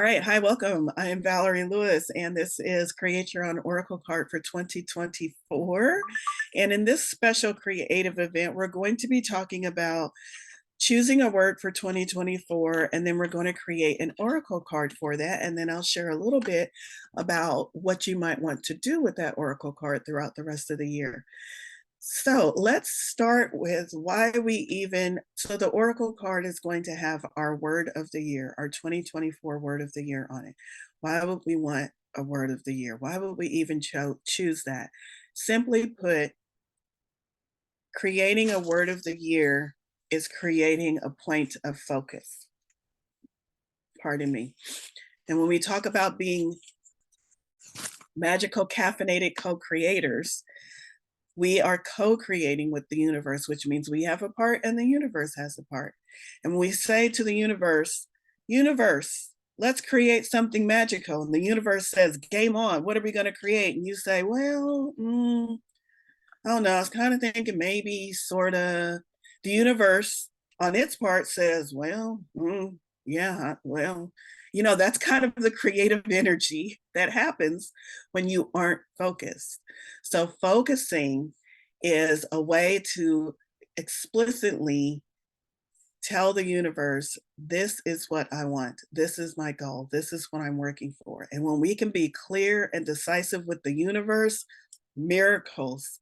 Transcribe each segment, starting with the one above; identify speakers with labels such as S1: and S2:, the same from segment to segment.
S1: All right, hi, welcome. I am Valorie Lewis, and this is Create Your Own Oracle Card for 2024. And in this special creative event, we're going to be talking about choosing a word for 2024, and then we're going to create an oracle card for that. And then I'll share a little bit about what you might want to do with that oracle card throughout the rest of the year. So let's start with why we even, so the Oracle card is going to have our word of the year, our 2024 word of the year on it. Why would we want a word of the year? Why would we even choose that? Simply put, creating a word of the year is creating a point of focus. Pardon me. And when we talk about being magical caffeinated co-creators, we are co-creating with the universe, which means we have a part and the universe has a part. And when we say to the universe, let's create something magical. And the universe says, game on, what are we going to create? And you say, well, I don't know. I was kind of thinking maybe, sort of. The universe on its part says, well, yeah, well, that's kind of the creative energy that happens when you aren't focused. So focusing is a way to explicitly tell the universe, this is what I want. This is my goal. This is what I'm working for. And when we can be clear and decisive with the universe, miracles.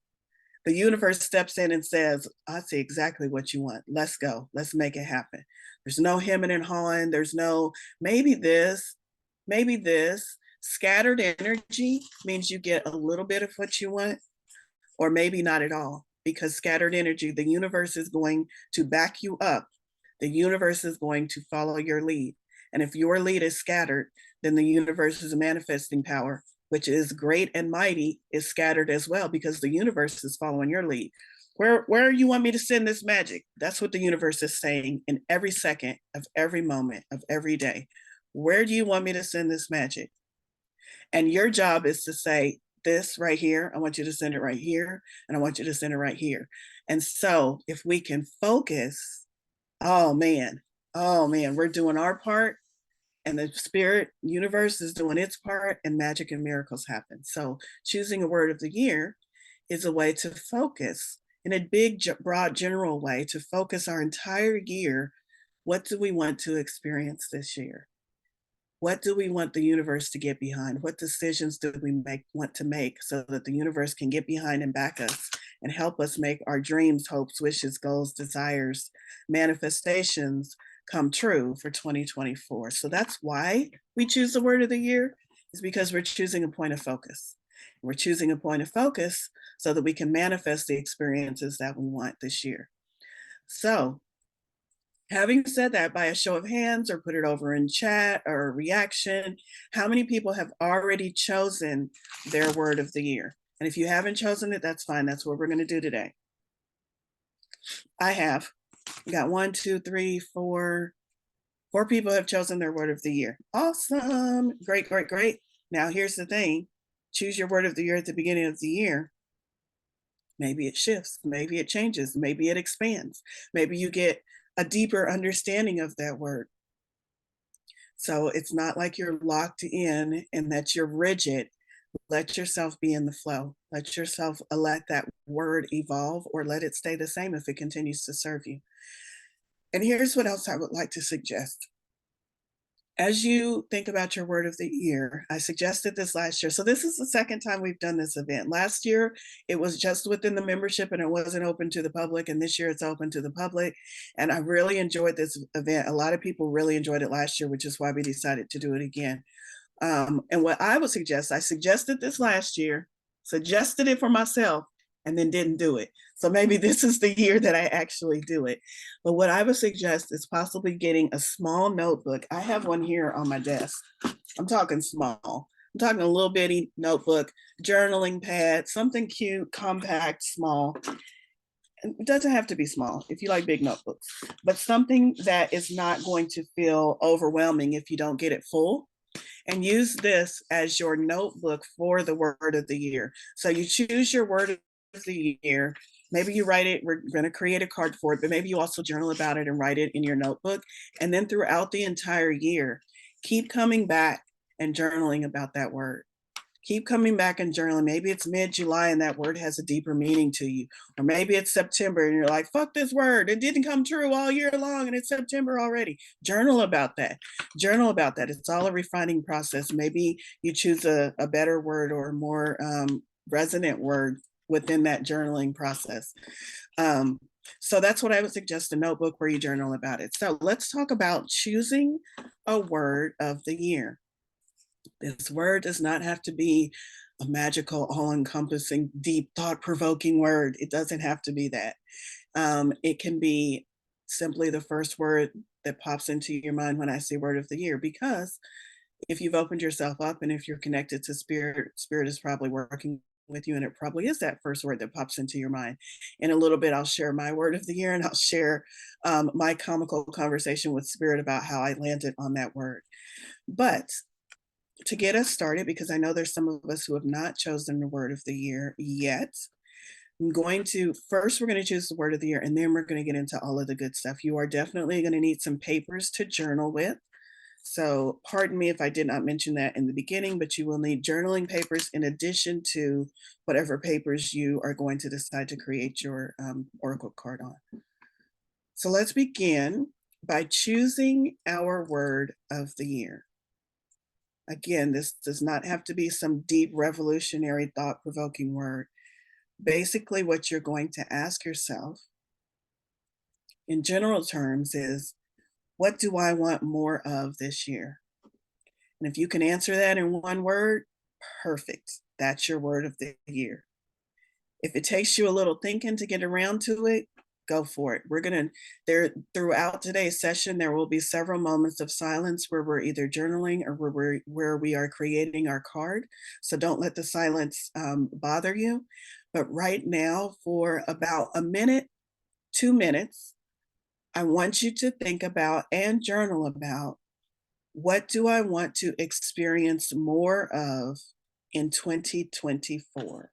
S1: The universe steps in and says, I see exactly what you want. Let's go. Let's make it happen. There's no hemming and hawing. There's no maybe this, maybe this. Scattered energy means you get a little bit of what you want, or maybe not at all, because scattered energy, the universe is going to back you up. The universe is going to follow your lead. And if your lead is scattered, then the universe's manifesting power, which is great and mighty, is scattered as well, because the universe is following your lead. Where you want me to send this magic? That's what the universe is saying in every second of every moment of every day. Where do you want me to send this magic? And your job is to say, this right here, I want you to send it right here, and I want you to send it right here. And so if we can focus, oh man, we're doing our part, and the spirit universe is doing its part, and magic and miracles happen. So choosing a word of the year is a way to focus in a big, broad, general way, to focus our entire year. What do we want to experience this year? What do we want the universe to get behind? What decisions do we want to make so that the universe can get behind and back us and help us make our dreams, hopes, wishes, goals, desires, manifestations come true for 2024? So that's why we choose the word of the year, is because we're choosing a point of focus. We're choosing a point of focus so that we can manifest the experiences that we want this year. So having said that, by a show of hands, or put it over in chat or reaction, how many people have already chosen their word of the year? And if you haven't chosen it, that's fine. That's what we're going to do today. I have. We got 1, 2, 3, 4. 4 people have chosen their word of the year. Awesome. Great, great, great. Now, here's the thing. Choose your word of the year at the beginning of the year. Maybe it shifts. Maybe it changes. Maybe it expands. Maybe you get a deeper understanding of that word. So it's not like you're locked in and that you're rigid. Let yourself be in the flow. Let yourself let that word evolve, or let it stay the same if it continues to serve you. And here's what else I would like to suggest. As you think about your word of the year, I suggested this last year. So this is the second time we've done this event. Last year, it was just within the membership and it wasn't open to the public. And this year it's open to the public. And I really enjoyed this event. A lot of people really enjoyed it last year, which is why we decided to do it again. And what I would suggest, I suggested this last year, suggested it for myself, and then didn't do it. So maybe this is the year that I actually do it. But what I would suggest is possibly getting a small notebook. I have one here on my desk. I'm talking small. I'm talking a little bitty notebook, journaling pad, something cute, compact, small. It doesn't have to be small if you like big notebooks, but something that is not going to feel overwhelming if you don't get it full. And use this as your notebook for the word of the year. So you choose your word of the year. Maybe you write it, we're going to create a card for it, but maybe you also journal about it and write it in your notebook. And then throughout the entire year, Keep coming back and journaling about that word. Keep coming back and journaling. Maybe it's mid-July and that word has a deeper meaning to you. Or maybe it's September and you're like, fuck this word. It didn't come true all year long and it's September already. Journal about that. Journal about that. It's all a refining process. Maybe you choose a better word or a more resonant word within that journaling process. So that's what I would suggest, a notebook where you journal about it. So let's talk about choosing a word of the year. This word does not have to be a magical, all-encompassing, deep, thought-provoking word. It doesn't have to be that. It can be simply the first word that pops into your mind when I say word of the year, because if you've opened yourself up and if you're connected to spirit, spirit is probably working with you, and it probably is that first word that pops into your mind. In a little bit, I'll share my word of the year, and I'll share my comical conversation with spirit about how I landed on that word. But to get us started, because I know there's some of us who have not chosen the word of the year yet, we're going to choose the word of the year, and then we're going to get into all of the good stuff. You are definitely going to need some papers to journal with. So pardon me if I did not mention that in the beginning, but you will need journaling papers in addition to whatever papers you are going to decide to create your oracle card on. So let's begin by choosing our word of the year. Again, this does not have to be some deep, revolutionary, thought-provoking word. Basically, what you're going to ask yourself in general terms is, what do I want more of this year? And if you can answer that in one word, perfect. That's your word of the year. If it takes you a little thinking to get around to it, go for it. Throughout today's session, there will be several moments of silence where we're either journaling or where we are creating our card. So don't let the silence bother you. But right now, for about a minute, 2 minutes, I want you to think about and journal about, what do I want to experience more of in 2024?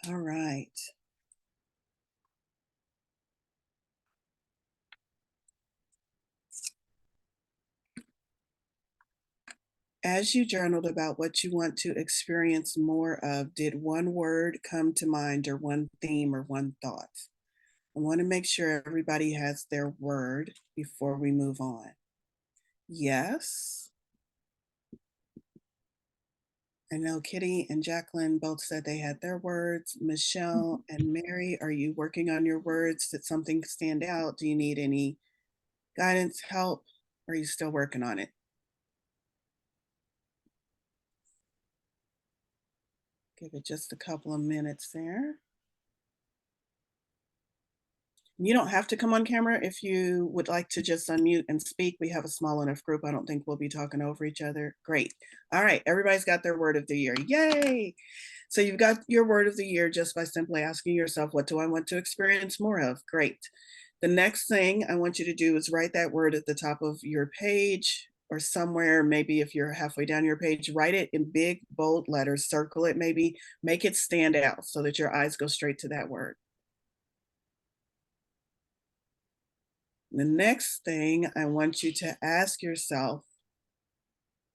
S1: All right. As you journaled about what you want to experience more of, did one word come to mind, or one theme, or one thought? I want to make sure everybody has their word before we move on. Yes. I know Kitty and Jacqueline both said they had their words. Michelle and Mary, are you working on your words? Did something stand out? Do you need any guidance, help? Or are you still working on it? Give it just a couple of minutes there. You don't have to come on camera if you would like to just unmute and speak. We have a small enough group. I don't think we'll be talking over each other. Great. All right. Everybody's got their word of the year. Yay. So you've got your word of the year just by simply asking yourself, what do I want to experience more of? Great. The next thing I want you to do is write that word at the top of your page or somewhere. Maybe if you're halfway down your page, write it in big, bold letters, circle it, maybe make it stand out so that your eyes go straight to that word. The next thing I want you to ask yourself,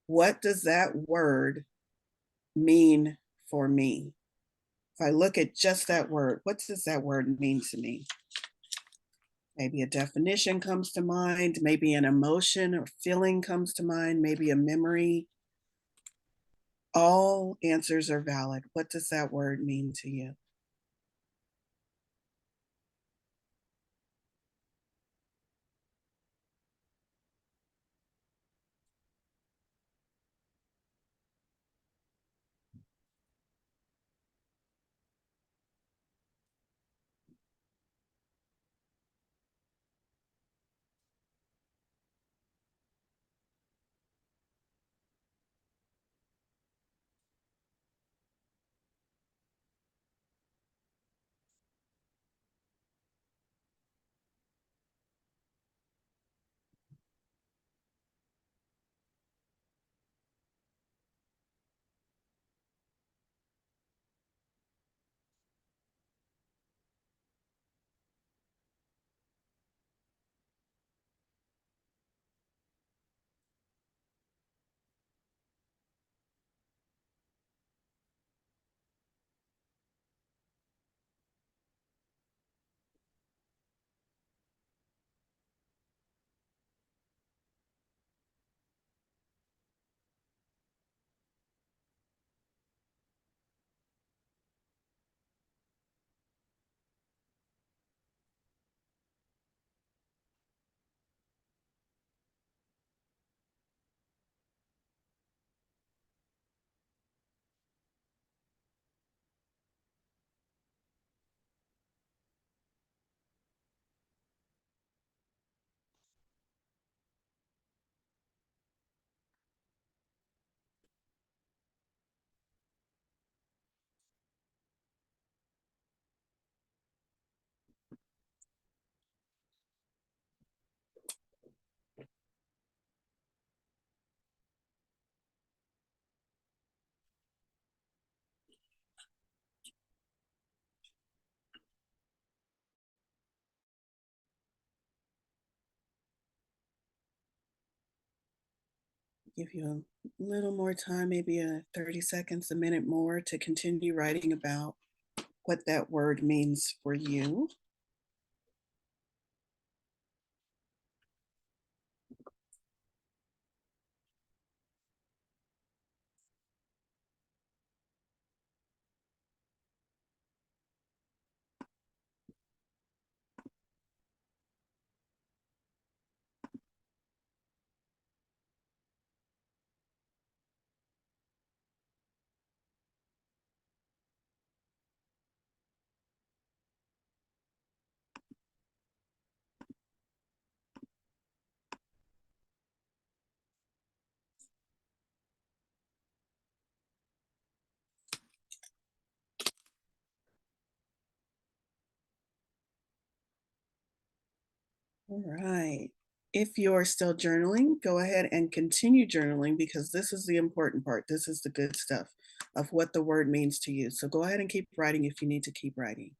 S1: what does that word mean for me? If I look at just that word, what does that word mean to me? Maybe a definition comes to mind, maybe an emotion or feeling comes to mind, maybe a memory. All answers are valid. What does that word mean to you? Give you a little more time, maybe 30 seconds, a minute more to continue writing about what that word means for you. All right. If you're still journaling, go ahead and continue journaling because this is the important part. This is the good stuff of what the word means to you. So go ahead and keep writing if you need to keep writing.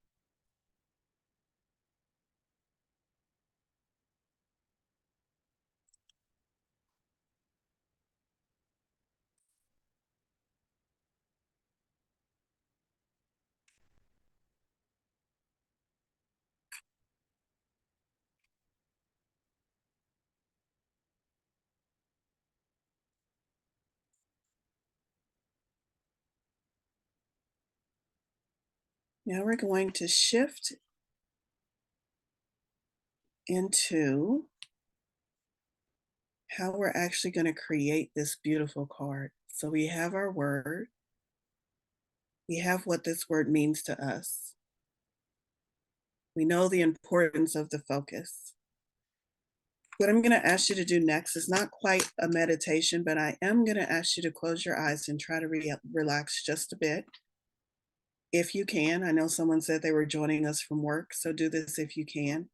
S1: Now we're going to shift into how we're actually going to create this beautiful card. So we have our word, we have what this word means to us. We know the importance of the focus. What I'm going to ask you to do next is not quite a meditation, but I am going to ask you to close your eyes and try to relax just a bit. If you can, I know someone said they were joining us from work, so do this if you can.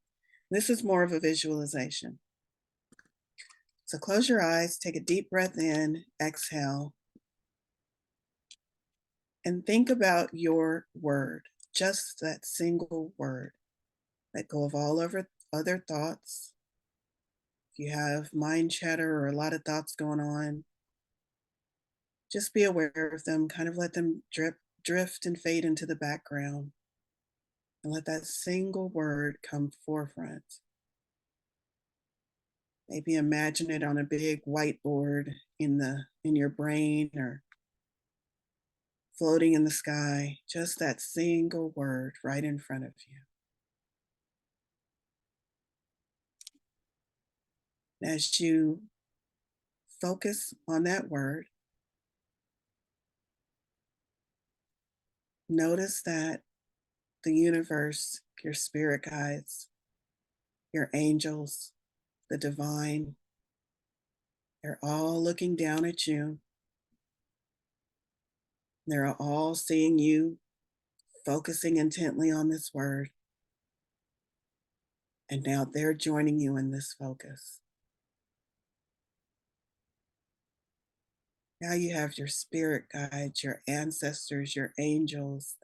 S1: This is more of a visualization. So close your eyes, take a deep breath in, exhale, and think about your word, just that single word. Let go of all other thoughts. If you have mind chatter or a lot of thoughts going on, just be aware of them, kind of let them drift and fade into the background, and let that single word come forefront. Maybe imagine it on a big whiteboard in your brain or floating in the sky, just that single word right in front of you. As you focus on that word, notice that the universe, your spirit guides, your angels, the divine, they're all looking down at you. They're all seeing you, focusing intently on this word. And now they're joining you in this focus. Now you have your spirit guides, your ancestors, your angels,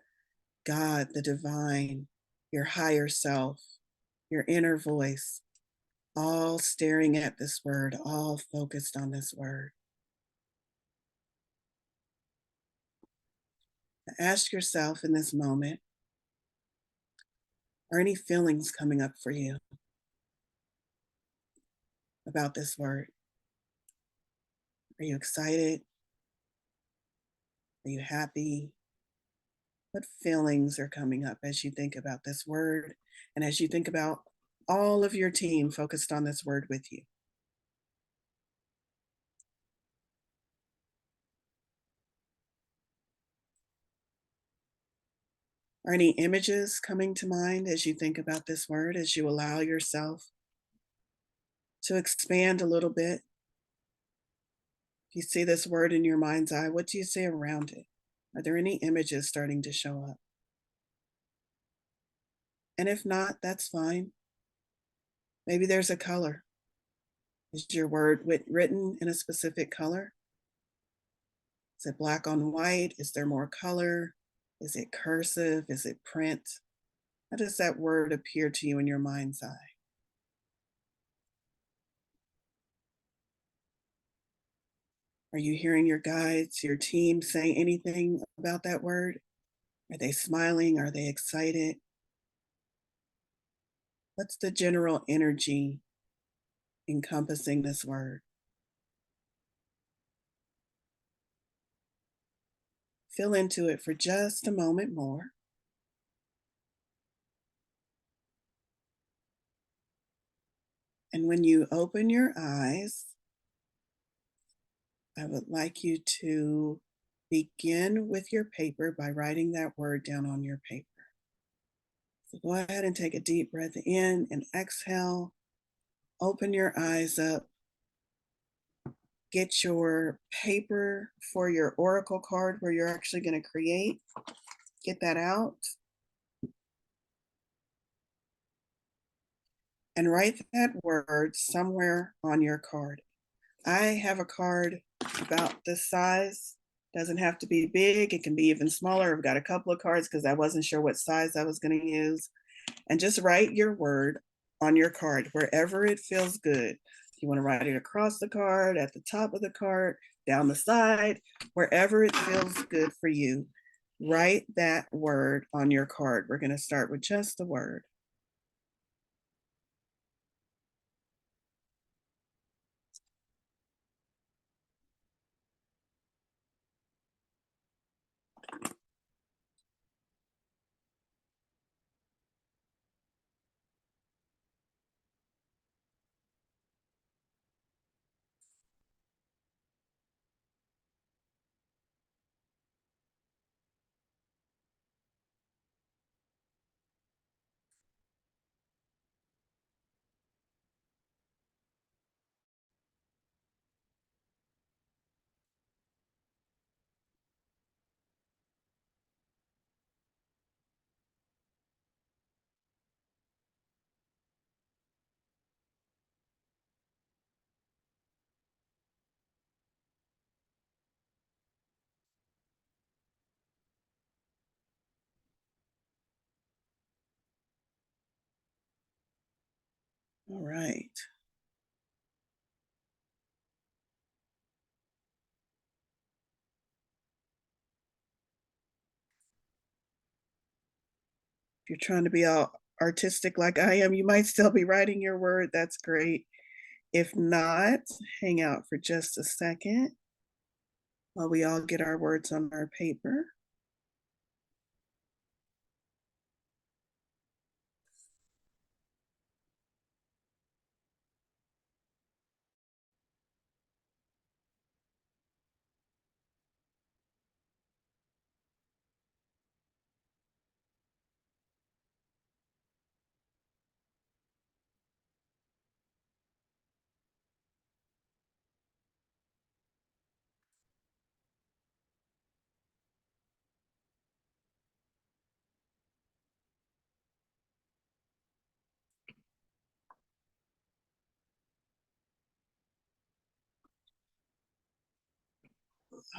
S1: God, the divine, your higher self, your inner voice, all staring at this word, all focused on this word. Ask yourself in this moment, are any feelings coming up for you about this word? Are you excited? Are you happy? What feelings are coming up as you think about this word and as you think about all of your team focused on this word with you? Are any images coming to mind as you think about this word, as you allow yourself to expand a little bit? If you see this word in your mind's eye, what do you see around it? Are there any images starting to show up? And if not, that's fine. Maybe there's a color. Is your word written in a specific color? Is it black on white? Is there more color? Is it cursive? Is it print? How does that word appear to you in your mind's eye? Are you hearing your guides, your team say anything about that word? Are they smiling? Are they excited? What's the general energy encompassing this word? Feel into it for just a moment more. And when you open your eyes, I would like you to begin with your paper by writing that word down on your paper. So go ahead and take a deep breath in and exhale. Open your eyes up. Get your paper for your oracle card where you're actually going to create. Get that out. And write that word somewhere on your card. I have a card about this size. Doesn't have to be big. It can be even smaller. I've got a couple of cards because I wasn't sure what size I was going to use. And just write your word on your card wherever it feels good. If you want to write it across the card, at the top of the card, down the side, wherever it feels good for you, write that word on your card. We're going to start with just the word. All right. If you're trying to be all artistic like I am, you might still be writing your word. That's great. If not, hang out for just a second while we all get our words on our paper.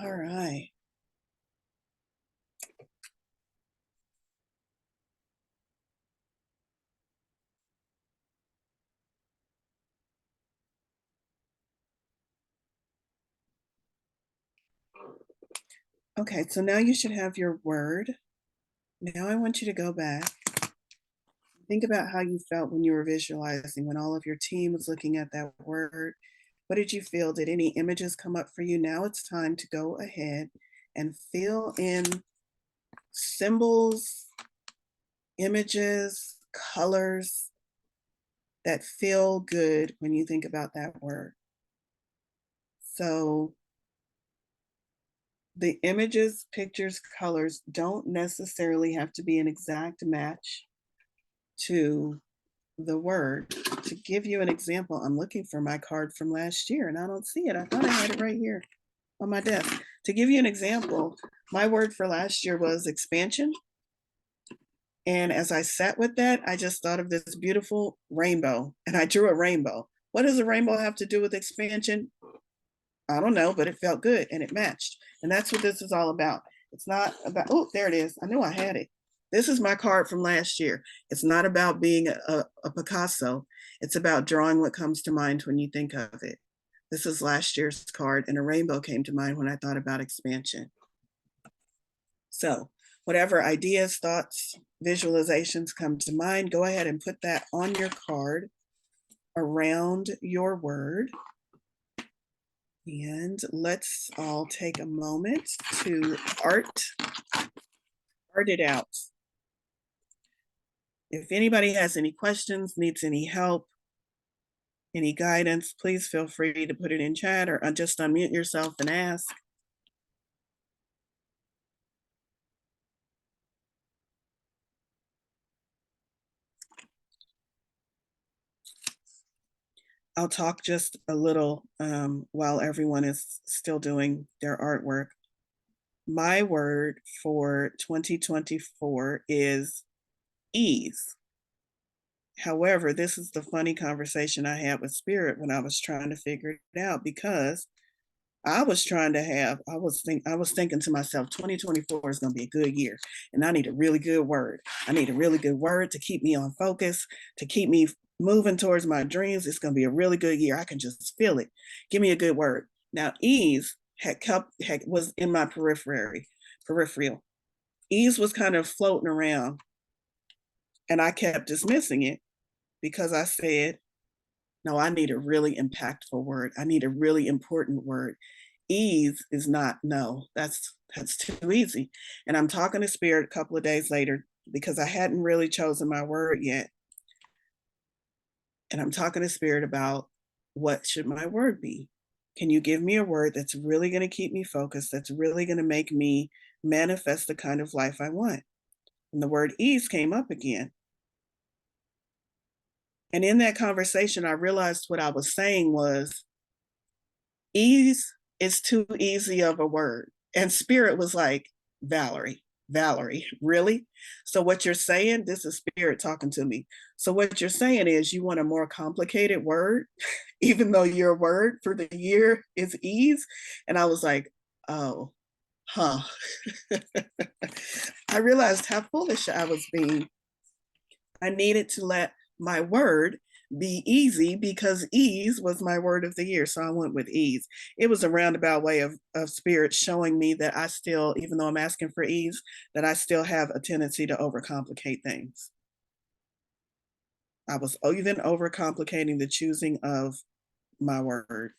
S1: All right. Okay, so now you should have your word. Now I want you to go back. Think about how you felt when you were visualizing, when all of your team was looking at that word. What did you feel? Did any images come up for you? Now it's time to go ahead and fill in symbols, images, colors that feel good when you think about that word. So the images, pictures, colors don't necessarily have to be an exact match to the word. To give you an example, I'm looking for my card from last year and I don't see it. I thought I had it right here on my desk. To give you an example, my word for last year was expansion. And as I sat with that, I just thought of this beautiful rainbow and I drew a rainbow. What does a rainbow have to do with expansion? I don't know, but it felt good and it matched. And that's what this is all about. It's not about, oh, there it is. I knew I had it. This is my card from last year. It's not about being a Picasso. It's about drawing what comes to mind when you think of it. This is last year's card, and a rainbow came to mind when I thought about expansion. So, whatever ideas, thoughts, visualizations come to mind, go ahead and put that on your card around your word. And let's all take a moment to art it out. If anybody has any questions, needs any help, any guidance, please feel free to put it in chat or just unmute yourself and ask. I'll talk just a little while everyone is still doing their artwork. My word for 2024 is ease. However, this is the funny conversation I had with Spirit when I was trying to figure it out, because I was thinking to myself, 2024 is going to be a good year. And I need a really good word. I need a really good word to keep me on focus, to keep me moving towards my dreams. It's going to be a really good year. I can just feel it. Give me a good word. Now, ease was in my peripheral. Ease was kind of floating around and I kept dismissing it because I said, no, I need a really impactful word. I need a really important word. Ease is not, no, that's too easy. And I'm talking to Spirit a couple of days later because I hadn't really chosen my word yet. And I'm talking to Spirit about, what should my word be? Can you give me a word that's really going to keep me focused, that's really going to make me manifest the kind of life I want? And the word ease came up again. And in that conversation, I realized what I was saying was, ease is too easy of a word. And Spirit was like, Valorie, really? So what you're saying, this is Spirit talking to me. So what you're saying is you want a more complicated word, even though your word for the year is ease. And I was like, oh, huh. I realized how foolish I was being. I needed to let my word be easy because ease was my word of the year. So I went with ease. It was a roundabout way of spirit showing me that I still, even though I'm asking for ease, that I still have a tendency to overcomplicate things. I was even overcomplicating the choosing of my word.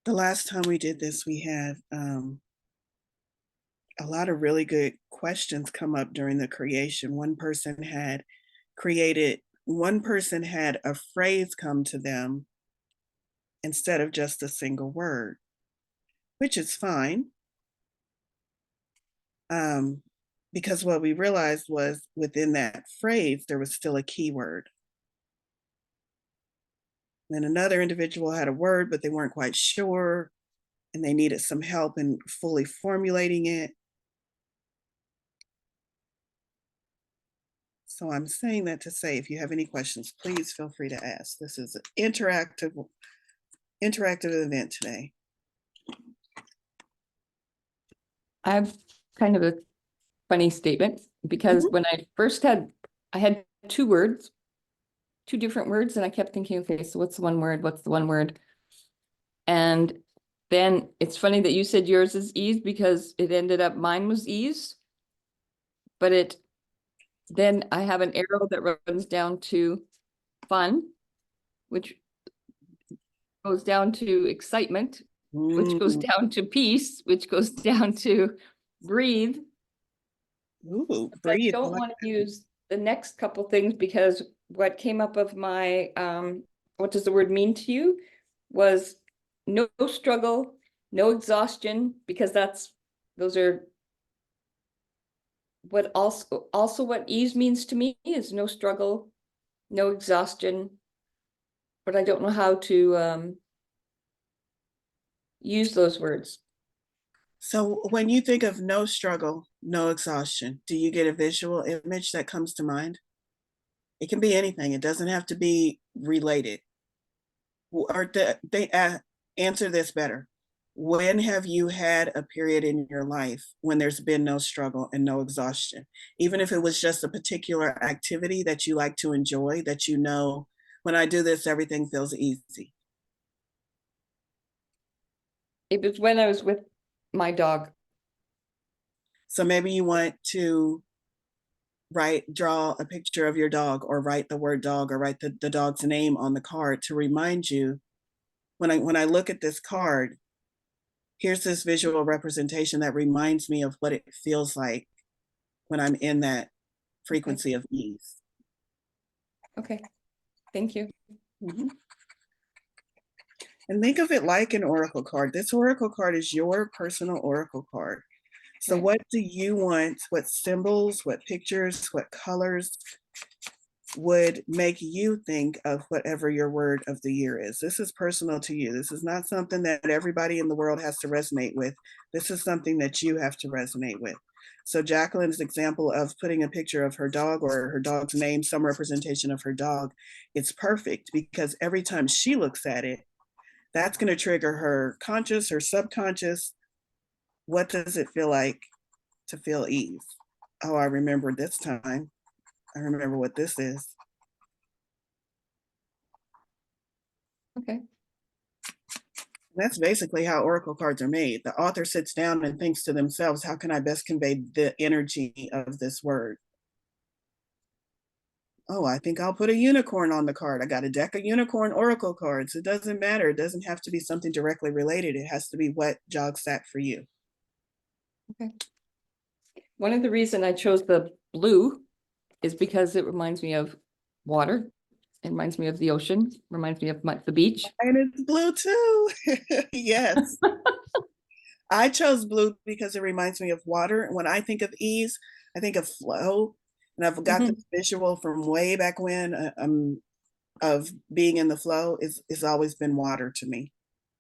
S1: The last time we did this, we had a lot of really good questions come up during the creation. One person had a phrase come to them instead of just a single word, which is fine. Because what we realized was within that phrase, there was still a keyword. Then another individual had a word, but they weren't quite sure, and they needed some help in fully formulating it. So I'm saying that to say, if you have any questions, please feel free to ask. This is an interactive event today.
S2: I have kind of a funny statement because when I first I had two different words, and I kept thinking, okay, so what's the one word? What's the one word? And then it's funny that you said yours is ease because it ended up mine was ease, but then I have an arrow that runs down to fun, which goes down to excitement, which goes down to peace, which goes down to breathe.
S1: Ooh,
S2: I
S1: breathe.
S2: don't want to use the next couple things because what came up of my what does the word mean to you was no struggle, no exhaustion, because those are what also what ease means to me is no struggle, no exhaustion, but I don't know how to use those words.
S1: So when you think of no struggle, no exhaustion, do you get a visual image that comes to mind? It can be anything. It doesn't have to be related. Or they answer this better. When have you had a period in your life when there's been no struggle and no exhaustion? Even if it was just a particular activity that you like to enjoy, that you know, when I do this, everything feels easy.
S2: It was when I was with my dog.
S1: So maybe you want to draw a picture of your dog, or write the word dog, or write the dog's name on the card to remind you, when I look at this card, here's this visual representation that reminds me of what it feels like when I'm in that frequency of ease.
S2: Okay, thank you.
S1: And think of it like an oracle card. This oracle card is your personal oracle card. So what do you want? What symbols, what pictures, what colors would make you think of whatever your word of the year is? This is personal to you. This is not something that everybody in the world has to resonate with. This is something that you have to resonate with. So Jacqueline's example of putting a picture of her dog or her dog's name, some representation of her dog, it's perfect because every time she looks at it, that's going to trigger her conscious or subconscious. What does it feel like to feel ease? Oh, I remember this time. I remember what this is.
S2: Okay.
S1: That's basically how oracle cards are made. The author sits down and thinks to themselves, how can I best convey the energy of this word? Oh, I think I'll put a unicorn on the card. I got a deck of unicorn oracle cards. It doesn't matter. It doesn't have to be something directly related. It has to be what jogs that for you.
S2: Okay. One of the reasons I chose the blue is because it reminds me of water. It reminds me of the ocean, reminds me of the beach.
S1: And it's blue too. Yes. I chose blue because it reminds me of water. When I think of ease, I think of flow. And I've got
S2: Mhm.
S1: this visual from way back when of being in the flow is always been water to me,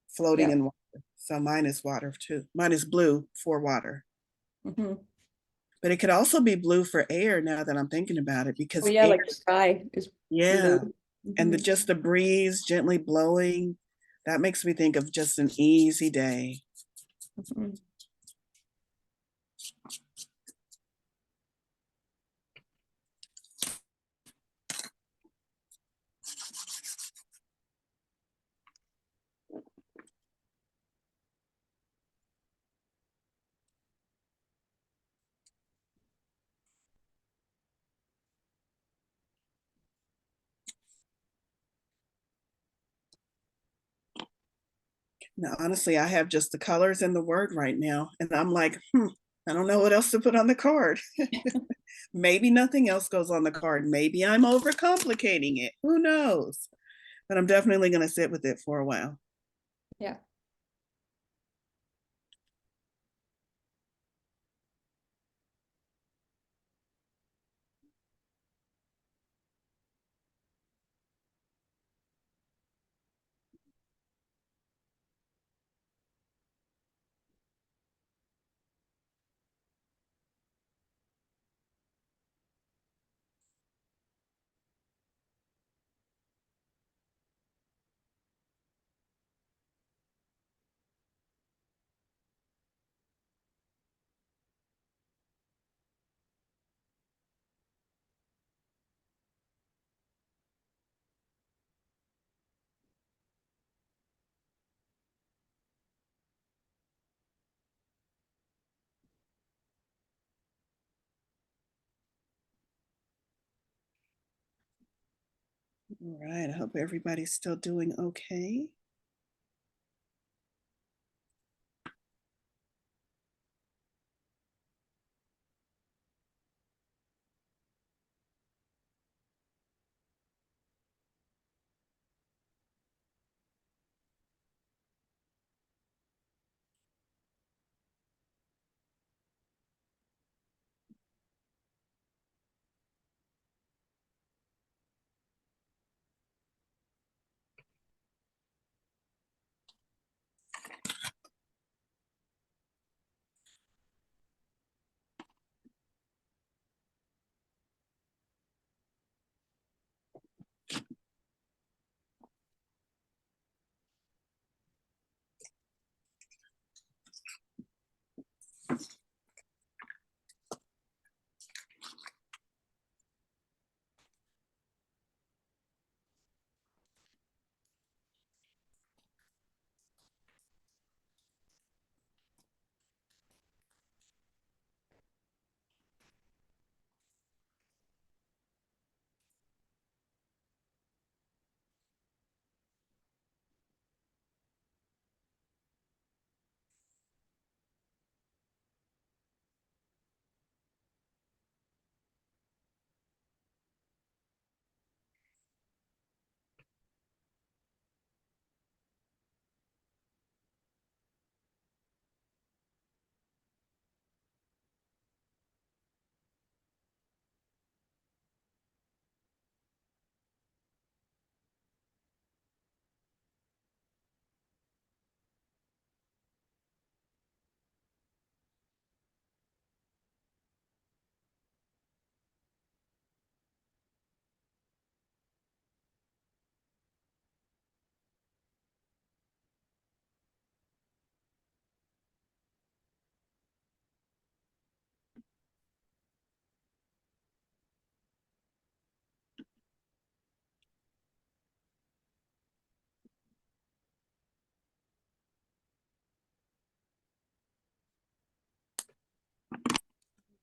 S1: floating
S2: Yeah.
S1: in water. So mine is water too. Mine is blue for water.
S2: Mhm.
S1: But it could also be blue for air now that I'm thinking about it,
S2: Oh
S1: because
S2: yeah,
S1: air,
S2: like the sky is blue.
S1: yeah. And
S2: Mhm.
S1: just the breeze gently blowing, that makes me think of just an easy day.
S2: Mhm.
S1: Now, honestly, I have just the colors and the word right now. And I'm like, I don't know what else to put on the card. Maybe nothing else goes on the card. Maybe I'm overcomplicating it. Who knows? But I'm definitely going to sit with it for a while.
S2: Yeah.
S1: All right. I hope everybody's still doing okay.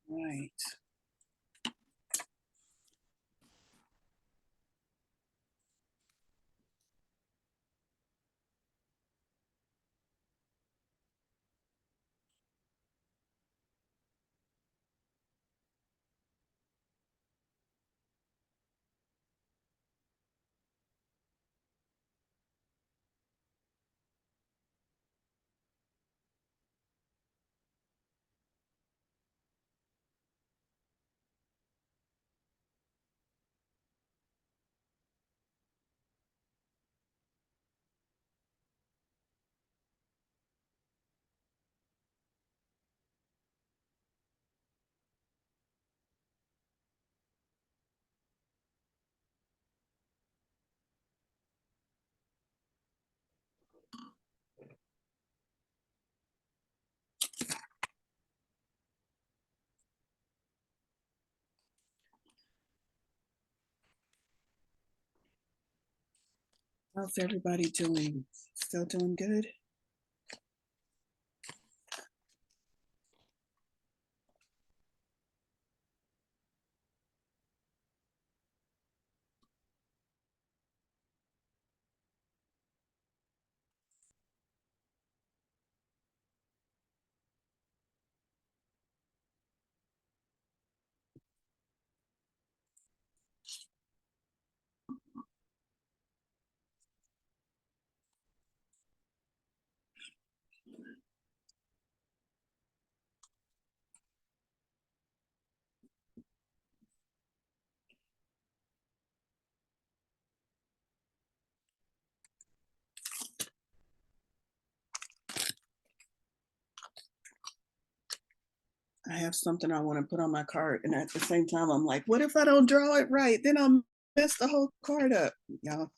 S1: Right. How's everybody doing? Still doing good? I have something I want to put on my card, and at the same time, I'm like, what if I don't draw it right? Then I'll mess the whole card up, y'all.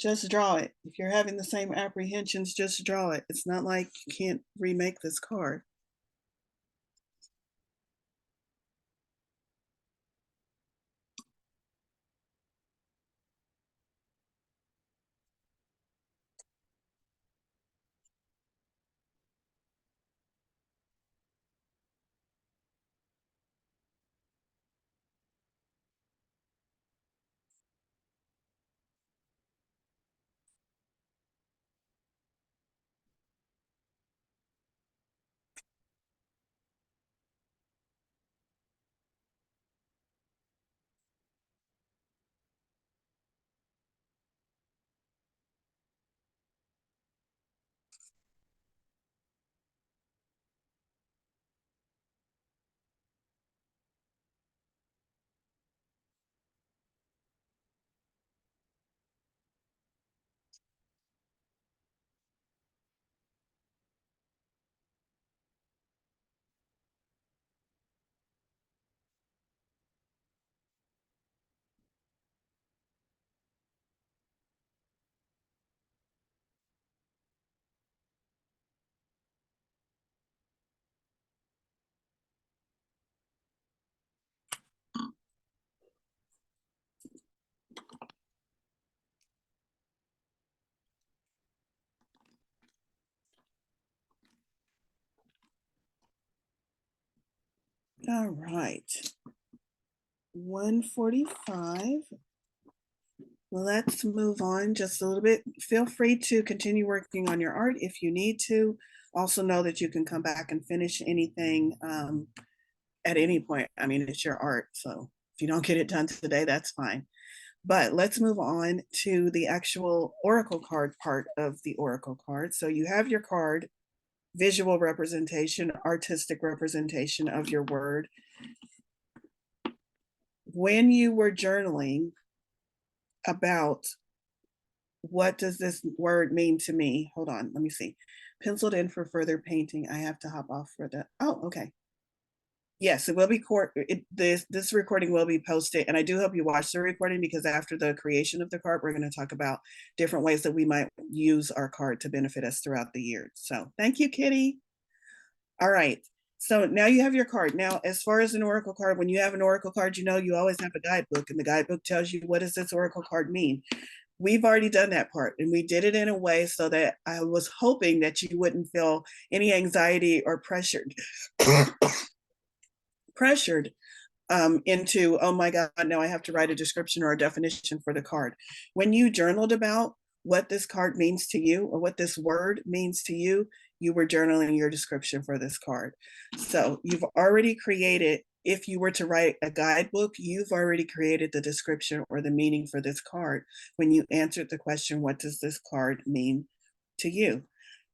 S1: Just draw it. If you're having the same apprehensions, just draw it. It's not like you can't remake this card. All right. 1:45. Let's move on just a little bit. Feel free to continue working on your art if you need to. Also know that you can come back and finish anything at any point. I mean, it's your art. So if you don't get it done today, that's fine. But let's move on to the actual oracle card part of the oracle card. So you have your card, visual representation, artistic representation of your word. When you were journaling about what does this word mean to me? Hold on, let me see. Penciled in for further painting. I have to hop off for the, oh, okay. Yes, it will be this recording will be posted, and I do hope you watch the recording because after the creation of the card, we're going to talk about different ways that we might use our card to benefit us throughout the year. So thank you, Kitty. All right. So now you have your card. Now, as far as an oracle card, when you have an oracle card, you know you always have a guidebook, and the guidebook tells you what does this oracle card mean. We've already done that part, and we did it in a way so that I was hoping that you wouldn't feel any anxiety or pressured into, oh my God, now I have to write a description or a definition for the card. When you journaled about what this card means to you or what this word means to you, you were journaling your description for this card. So you've already created, if you were to write a guidebook, you've already created the description or the meaning for this card when you answered the question, what does this card mean to you?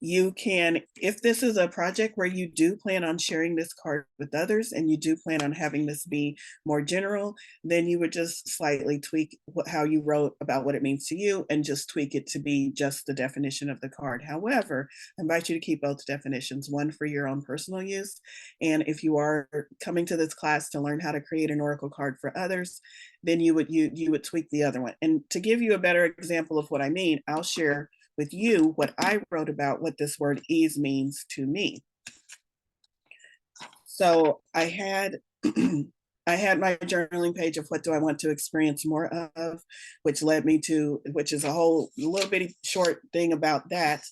S1: You can, if this is a project where you do plan on sharing this card with others and you do plan on having this be more general, then you would just slightly tweak how you wrote about what it means to you and just tweak it to be just the definition of the card. However, I invite you to keep both definitions, one for your own personal use. And if you are coming to this class to learn how to create an oracle card for others, then you would tweak the other one. And to give you a better example of what I mean, I'll share with you what I wrote about what this word ease means to me. So I had I had my journaling page of what do I want to experience more of, which led me to, which is a whole little bitty short thing about that.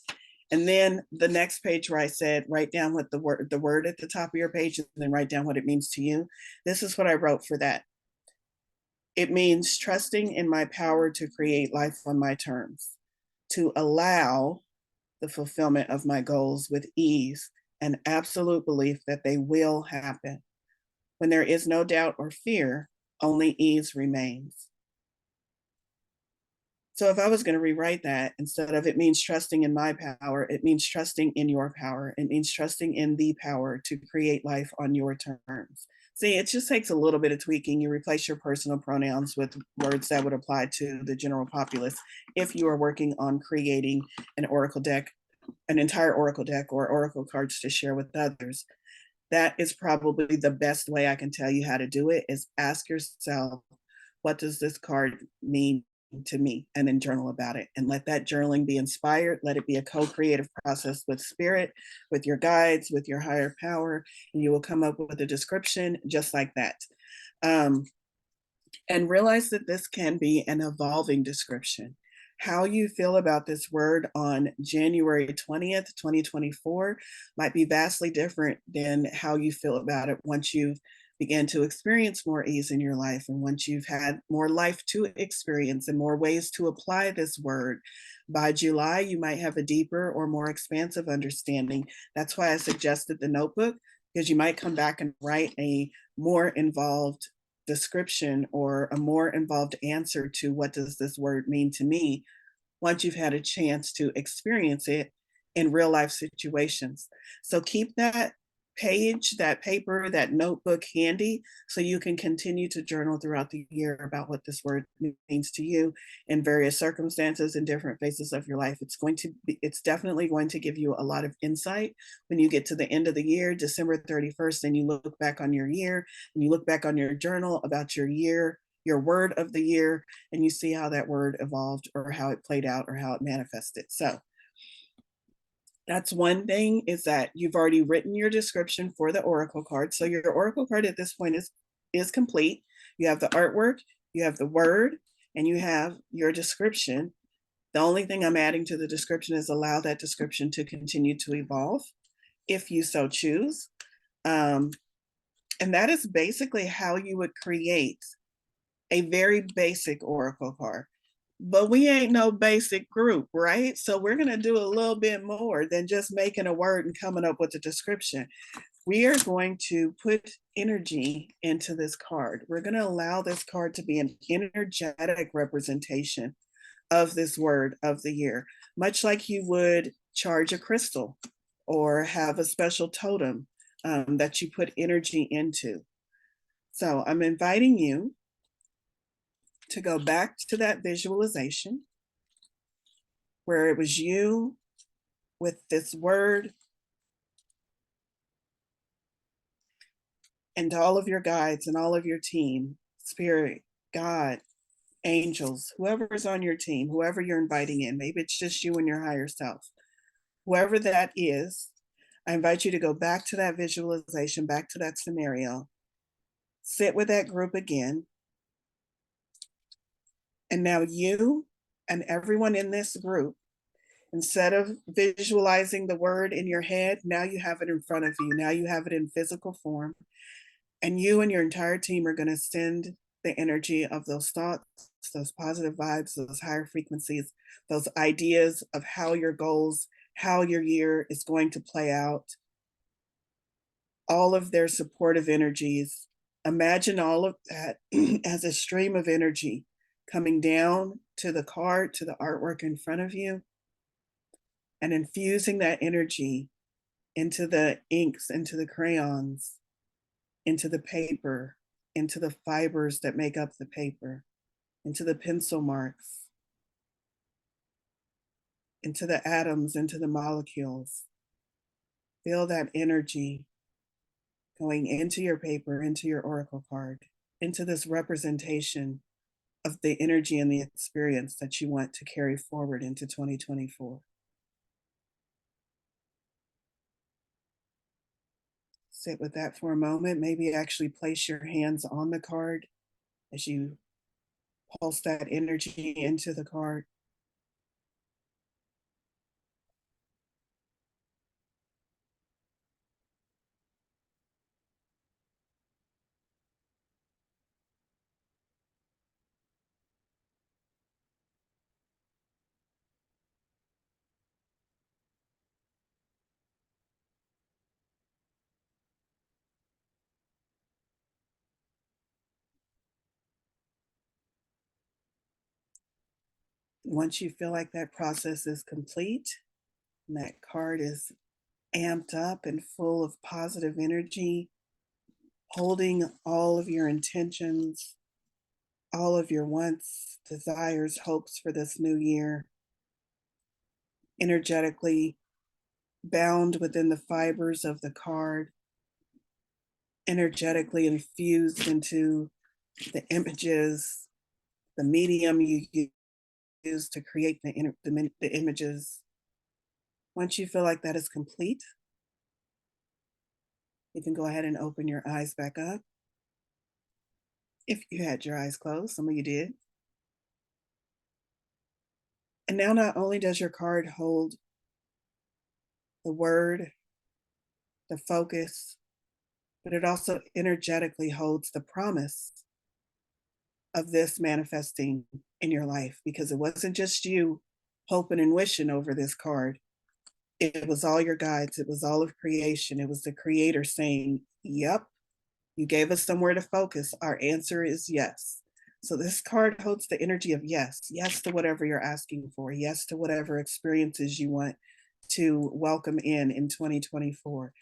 S1: And then the next page where I said, write down what the word at the top of your page, and then write down what it means to you. This is what I wrote for that. It means trusting in my power to create life on my terms, to allow the fulfillment of my goals with ease and absolute belief that they will happen. When there is no doubt or fear, only ease remains. So if I was going to rewrite that, instead of it means trusting in my power, it means trusting in your power. It means trusting in the power to create life on your terms. See, it just takes a little bit of tweaking. You replace your personal pronouns with words that would apply to the general populace if you are working on creating an oracle deck, an entire oracle deck, or oracle cards to share with others. That is probably the best way I can tell you how to do it, is ask yourself, what does this card mean to me? And then journal about it, and let that journaling be inspired. Let it be a co-creative process with spirit, with your guides, with your higher power, and you will come up with a description just like that. And realize that this can be an evolving description. How you feel about this word on January 20th, 2024 might be vastly different than how you feel about it once you've began to experience more ease in your life, and once you've had more life to experience and more ways to apply this word. By July, you might have a deeper or more expansive understanding. That's why I suggested the notebook, because you might come back and write a more involved description or a more involved answer to what does this word mean to me once you've had a chance to experience it in real life situations. So keep that page, that paper, that notebook handy so you can continue to journal throughout the year about what this word means to you in various circumstances and different phases of your life. It's definitely going to give you a lot of insight when you get to the end of the year, December 31st, and you look back on your year and you look back on your journal about your year, your word of the year, and you see how that word evolved or how it played out or how it manifested. So that's one thing, is that you've already written your description for the oracle card. So your oracle card at this point is complete. You have the artwork, you have the word, and you have your description. The only thing I'm adding to the description is allow that description to continue to evolve if you so choose. And that is basically how you would create a very basic oracle card. But we ain't no basic group, right? So we're going to do a little bit more than just making a word and coming up with a description. We are going to put energy into this card. We're going to allow this card to be an energetic representation of this word of the year, much like you would charge a crystal or have a special totem that you put energy into. So I'm inviting you to go back to that visualization where it was you with this word and all of your guides and all of your team, spirit, God, angels, whoever's on your team, whoever you're inviting in. Maybe it's just you and your higher self. Whoever that is, I invite you to go back to that visualization, back to that scenario, sit with that group again. And now you and everyone in this group, instead of visualizing the word in your head, now you have it in front of you. Now you have it in physical form. And you and your entire team are going to send the energy of those thoughts, those positive vibes, those higher frequencies, those ideas of how your goals, how your year is going to play out, all of their supportive energies. Imagine all of that as a stream of energy coming down to the card, to the artwork in front of you, and infusing that energy into the inks, into the crayons, into the paper, into the fibers that make up the paper, into the pencil marks, into the atoms, into the molecules. Feel that energy going into your paper, into your oracle card, into this representation of the energy and the experience that you want to carry forward into 2024. Sit with that for a moment. Maybe actually place your hands on the card as you pulse that energy into the card. Once you feel like that process is complete and that card is amped up and full of positive energy, holding all of your intentions, all of your wants, desires, hopes for this new year, energetically bound within the fibers of the card, energetically infused into the images, the medium you use to create the images. Once you feel like that is complete, you can go ahead and open your eyes back up. If you had your eyes closed, some of you did. And now not only does your card hold the word, the focus, but it also energetically holds the promise of this manifesting in your life, because it wasn't just you hoping and wishing over this card. It was all your guides. It was all of creation. It was the creator saying, yep, you gave us somewhere to focus. Our answer is yes. So this card holds the energy of yes, yes to whatever you're asking for, yes to whatever experiences you want to welcome in 2024.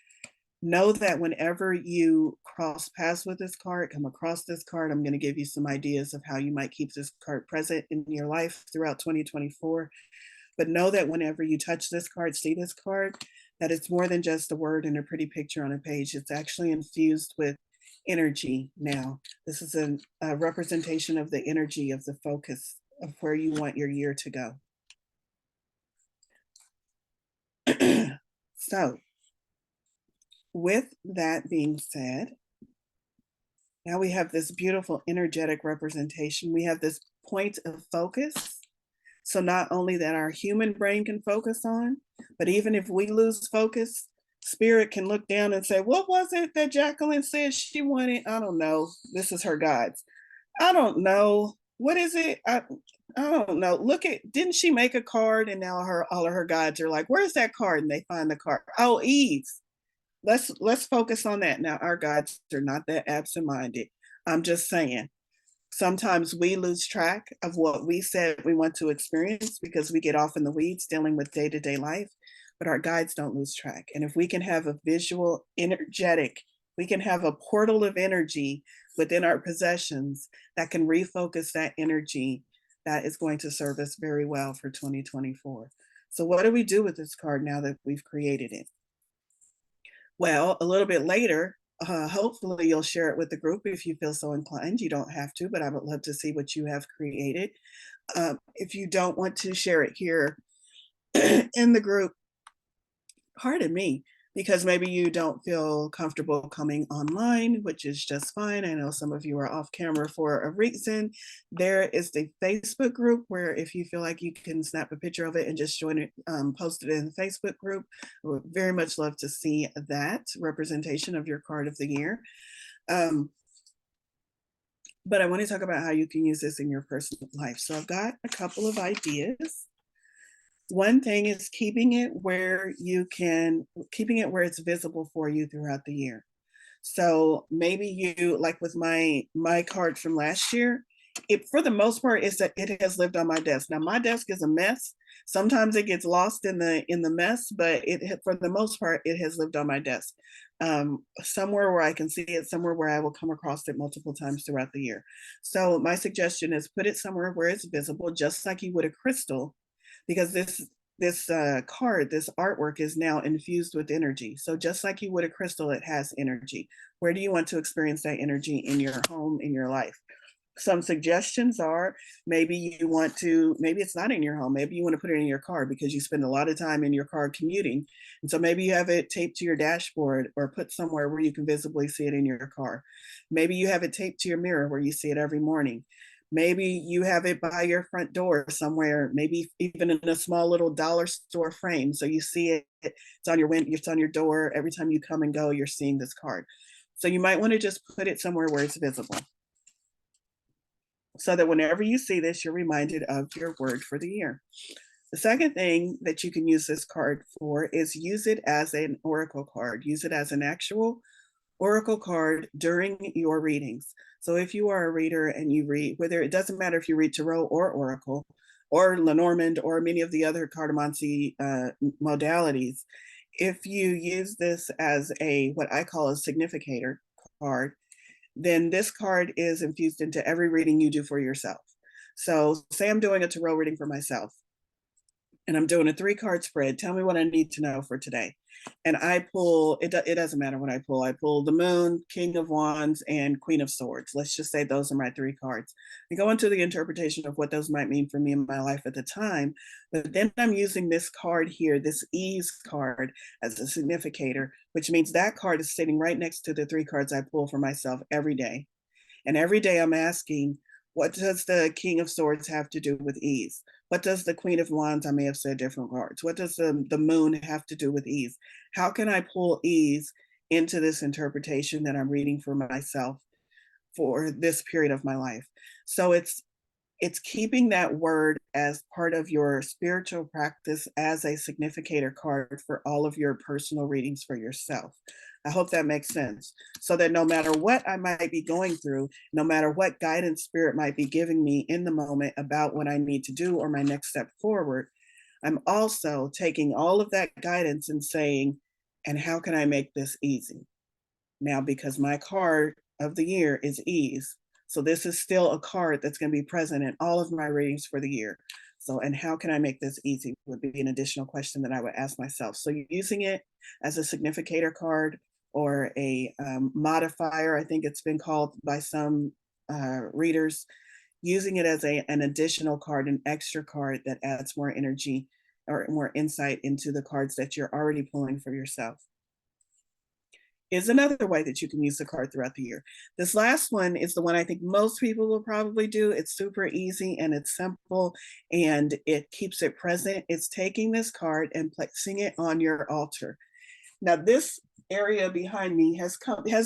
S1: Know that whenever you cross paths with this card, come across this card, I'm going to give you some ideas of how you might keep this card present in your life throughout 2024. But know that whenever you touch this card, see this card, that it's more than just a word and a pretty picture on a page. It's actually infused with energy now. This is a representation of the energy of the focus of where you want your year to go. So, with that being said, now we have this beautiful energetic representation. We have this point of focus. So not only that our human brain can focus on, but even if we lose focus, spirit can look down and say, what was it that Jacqueline said she wanted? I don't know. This is her guides. I don't know. What is it? I don't know. Look at, didn't she make a card? And now all of her guides are like, where's that card? And they find the card. Oh, ease. Let's focus on that. Now, our guides are not that absent-minded. I'm just saying, sometimes we lose track of what we said we want to experience because we get off in the weeds dealing with day-to-day life, but our guides don't lose track. And if we can have a visual, energetic, we can have a portal of energy within our possessions that can refocus that energy, that is going to serve us very well for 2024. So what do we do with this card now that we've created it? Well, a little bit later, hopefully you'll share it with the group if you feel so inclined. You don't have to, but I would love to see what you have created. If you don't want to share it here in the group, pardon me, because maybe you don't feel comfortable coming online, which is just fine. I know some of you are off camera for a reason. There is the Facebook group where if you feel like you can snap a picture of it and just join it, post it in the Facebook group. I would very much love to see that representation of your card of the year. But I want to talk about how you can use this in your personal life. So I've got a couple of ideas. One thing is keeping it where it's visible for you throughout the year. So maybe you, like with my card from last year, it for the most part is that it has lived on my desk. Now my desk is a mess. Sometimes it gets lost in the mess, but it for the most part it has lived on my desk. Somewhere where I can see it, somewhere where I will come across it multiple times throughout the year. So my suggestion is put it somewhere where it's visible, just like you would a crystal, because this card, this artwork is now infused with energy. So just like you would a crystal, it has energy. Where do you want to experience that energy in your home, in your life? Some suggestions are maybe it's not in your home. Maybe you want to put it in your car because you spend a lot of time in your car commuting. And so maybe you have it taped to your dashboard or put somewhere where you can visibly see it in your car. Maybe you have it taped to your mirror where you see it every morning. Maybe you have it by your front door somewhere, maybe even in a small little dollar store frame. So you see it, it's on your window, it's on your door. Every time you come and go, you're seeing this card. So you might want to just put it somewhere where it's visible, so that whenever you see this, you're reminded of your word for the year. The second thing that you can use this card for is use it as an oracle card. Use it as an actual oracle card during your readings. So if you are a reader and you read, whether it doesn't matter if you read tarot or oracle or Lenormand or many of the other cartomancy modalities, if you use this as what I call a significator card, then this card is infused into every reading you do for yourself. So say I'm doing a tarot reading for myself and I'm doing a 3-card spread. Tell me what I need to know for today. And I pull, it doesn't matter what I pull the Moon, King of Wands, and Queen of Swords. Let's just say those are my 3 cards. I go into the interpretation of what those might mean for me in my life at the time. But then I'm using this card here, this ease card, as a significator, which means that card is sitting right next to the 3 cards I pull for myself every day. And every day I'm asking, what does the King of Swords have to do with ease? What does the Queen of Wands, I may have said different cards. What does the Moon have to do with ease? How can I pull ease into this interpretation that I'm reading for myself for this period of my life? So it's keeping that word as part of your spiritual practice as a significator card for all of your personal readings for yourself. I hope that makes sense. So that no matter what I might be going through, no matter what guidance spirit might be giving me in the moment about what I need to do or my next step forward, I'm also taking all of that guidance and saying, and how can I make this easy? Now, because my card of the year is ease, so this is still a card that's going to be present in all of my readings for the year. So, and how can I make this easy would be an additional question that I would ask myself. So using it as a significator card or a modifier, I think it's been called by some readers, using it as an additional card, an extra card that adds more energy or more insight into the cards that you're already pulling for yourself, is another way that you can use the card throughout the year. This last one is the one I think most people will probably do. It's super easy and it's simple and it keeps it present. It's taking this card and placing it on your altar. Now this area behind me has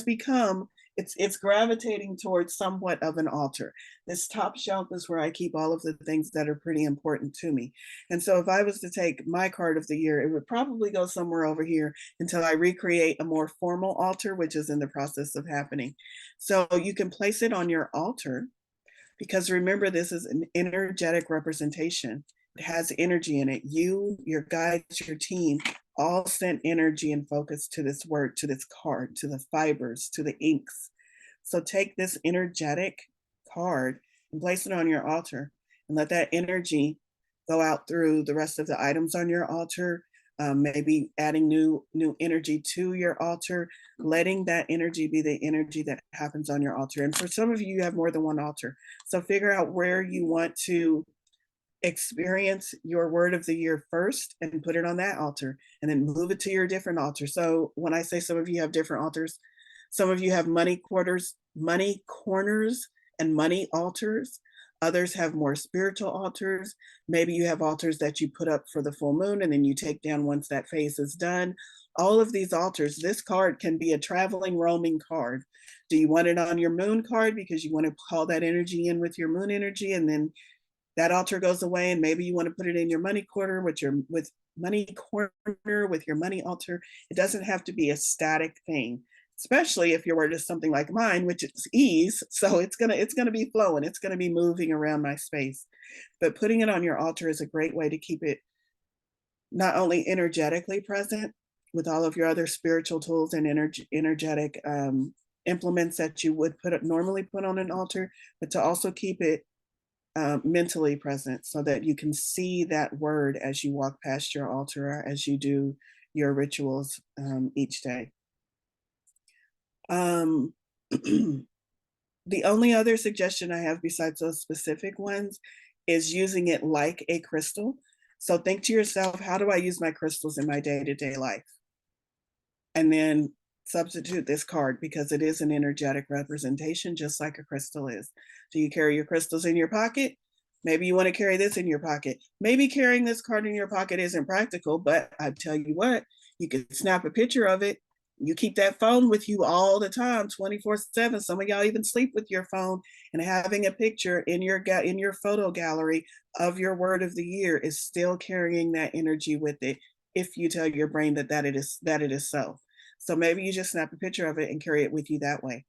S1: become, it's gravitating towards somewhat of an altar. This top shelf is where I keep all of the things that are pretty important to me. And so if I was to take my card of the year, it would probably go somewhere over here until I recreate a more formal altar, which is in the process of happening. So you can place it on your altar because remember, this is an energetic representation. It has energy in it. You, your guides, your team all sent energy and focus to this word, to this card, to the fibers, to the inks. So take this energetic card and place it on your altar and let that energy go out through the rest of the items on your altar. Maybe adding new energy to your altar, letting that energy be the energy that happens on your altar. And for some of you, you have more than one altar. So figure out where you want to experience your word of the year first and put it on that altar and then move it to your different altar. So when I say some of you have different altars, some of you have money corners and money altars. Others have more spiritual altars. Maybe you have altars that you put up for the full moon and then you take down once that phase is done. All of these altars, this card can be a traveling, roaming card. Do you want it on your moon card because you want to call that energy in with your moon energy, and then that altar goes away, and maybe you want to put it in your money corner with your money altar. It doesn't have to be a static thing, especially if your word is something like mine, which is ease. So it's gonna be flowing. It's gonna be moving around my space. But putting it on your altar is a great way to keep it not only energetically present with all of your other spiritual tools and energetic implements that you would normally put on an altar, but to also keep it mentally present so that you can see that word as you walk past your altar or as you do your rituals each day. The only other suggestion I have besides those specific ones is using it like a crystal. So think to yourself, how do I use my crystals in my day-to-day life? And then substitute this card because it is an energetic representation, just like a crystal is. Do you carry your crystals in your pocket? Maybe you want to carry this in your pocket. Maybe carrying this card in your pocket isn't practical, but I tell you what, you can snap a picture of it. You keep that phone with you all the time, 24/7. Some of y'all even sleep with your phone, and having a picture in your photo gallery of your word of the year is still carrying that energy with it if you tell your brain that it is so. So maybe you just snap a picture of it and carry it with you that way.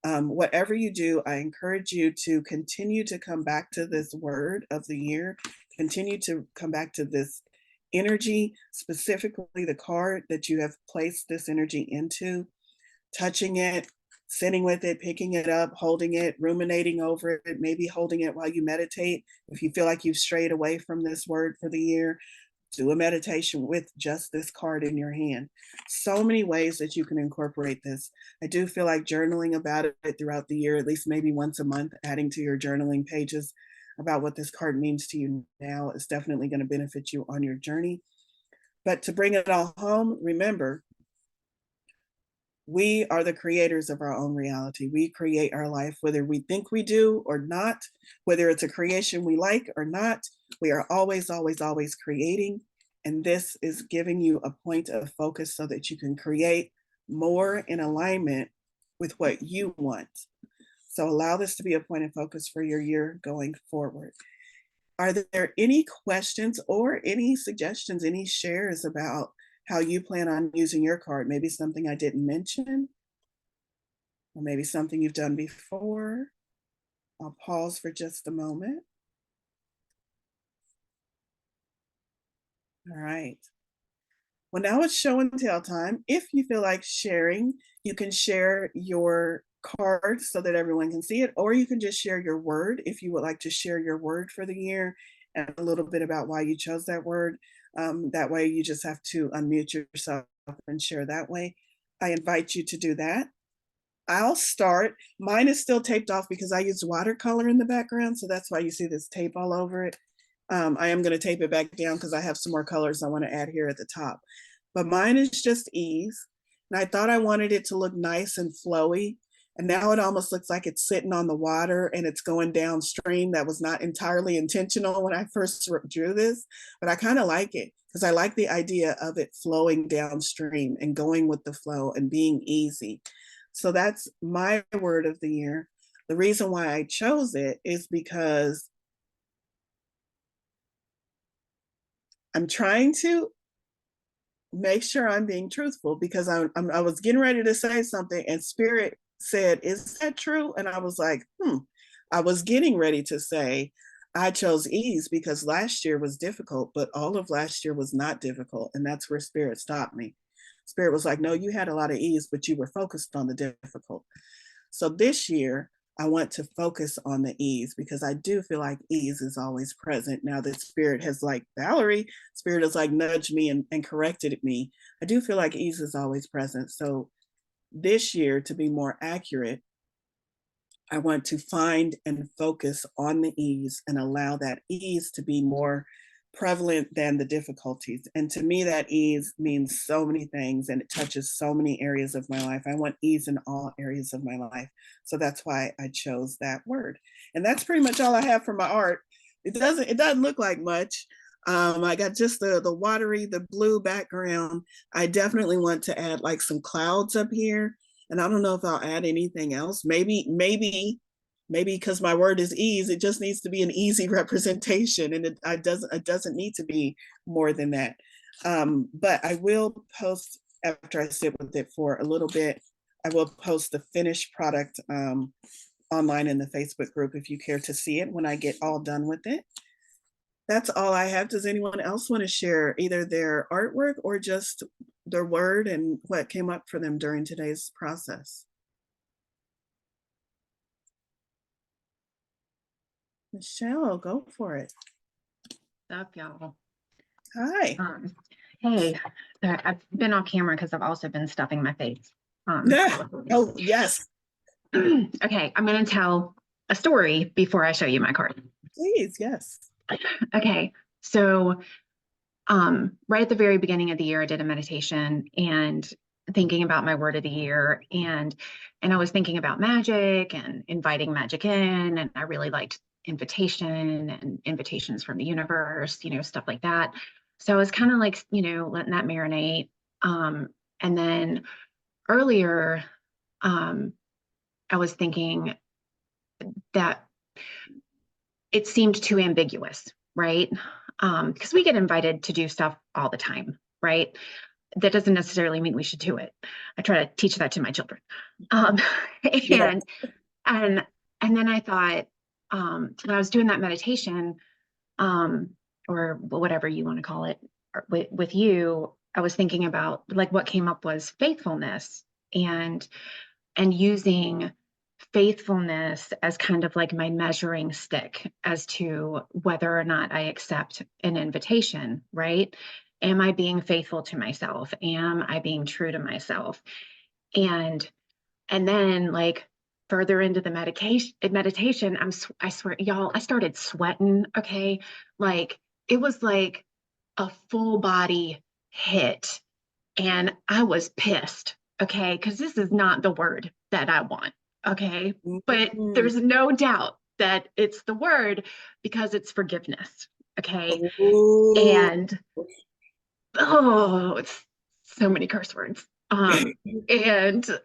S1: Whatever you do, I encourage you to continue to come back to this word of the year, continue to come back to this energy, specifically the card that you have placed this energy into, touching it, sitting with it, picking it up, holding it, ruminating over it, maybe holding it while you meditate. If you feel like you've strayed away from this word for the year, do a meditation with just this card in your hand. So many ways that you can incorporate this. I do feel like journaling about it throughout the year, at least maybe once a month, adding to your journaling pages about what this card means to you now is definitely going to benefit you on your journey. But to bring it all home, remember, we are the creators of our own reality. We create our life, whether we think we do or not, whether it's a creation we like or not. We are always, always, always creating. And this is giving you a point of focus so that you can create more in alignment with what you want. So allow this to be a point of focus for your year going forward. Are there any questions or any suggestions, any shares about how you plan on using your card? Maybe something I didn't mention, or maybe something you've done before. I'll pause for just a moment. All right. Well, now it's show and tell time. If you feel like sharing, you can share your card so that everyone can see it, or you can just share your word if you would like to share your word for the year and a little bit about why you chose that word. That way you just have to unmute yourself and share that way. I invite you to do that. I'll start. Mine is still taped off because I used watercolor in the background, so that's why you see this tape all over it. I am going to tape it back down because I have some more colors I want to add here at the top. But mine is just ease. And I thought I wanted it to look nice and flowy. And now it almost looks like it's sitting on the water and it's going downstream. That was not entirely intentional when I first drew this, but I kind of like it because I like the idea of it flowing downstream and going with the flow and being easy. So that's my word of the year. The reason why I chose it is because I'm trying to make sure I'm being truthful, because I was getting ready to say something and Spirit said, "Is that true?" And I was like, I was getting ready to say I chose ease because last year was difficult, but all of last year was not difficult. And that's where Spirit stopped me. Spirit was like, "No, you had a lot of ease, but you were focused on the difficult." So this year, I want to focus on the ease because I do feel like ease is always present. Now that Spirit has, like Valorie, Spirit has like nudged me and corrected me. I do feel like ease is always present. So this year, to be more accurate, I want to find and focus on the ease and allow that ease to be more prevalent than the difficulties. And to me, that ease means so many things and it touches so many areas of my life. I want ease in all areas of my life. So that's why I chose that word. And that's pretty much all I have for my art. It doesn't look like much. I got just the watery, the blue background. I definitely want to add like some clouds up here. And I don't know if I'll add anything else. Maybe because my word is ease, it just needs to be an easy representation, and it doesn't need to be more than that. But I will post after I sit with it for a little bit. I will post the finished product online in the Facebook group if you care to see it when I get all done with it. That's all I have. Does anyone else want to share either their artwork or just their word and what came up for them during today's process? Michelle, go for it.
S3: What's up, y'all?
S1: Hi.
S3: Hey, I've been on camera because I've also been stuffing my face.
S1: Oh, yes.
S3: Okay, I'm going to tell a story before I show you my card.
S1: Please, yes.
S3: Okay, so right at the very beginning of the year, I did a meditation and thinking about my word of the year, and I was thinking about magic and inviting magic in, and I really liked invitation and invitations from the universe, stuff like that. So I was kind of like, letting that marinate. And then earlier, I was thinking that it seemed too ambiguous, right? Because we get invited to do stuff all the time, right? That doesn't necessarily mean we should do it. I try to teach that to my children.
S1: Yes.
S3: And then I thought, when I was doing that meditation, or whatever you want to call it, with you, I was thinking about, like, what came up was faithfulness, and using faithfulness as kind of like my measuring stick as to whether or not I accept an invitation, right? Am I being faithful to myself? Am I being true to myself? And then, like, further into the meditation, I swear, y'all, I started sweating. Okay, like, it was like a full body hit, and I was pissed. Okay, because this is not the word that I want. Okay, but
S1: Mm.
S3: there's no doubt that it's the word, because it's forgiveness. Okay,
S1: Ooh.
S3: and oh, it's so many curse words. And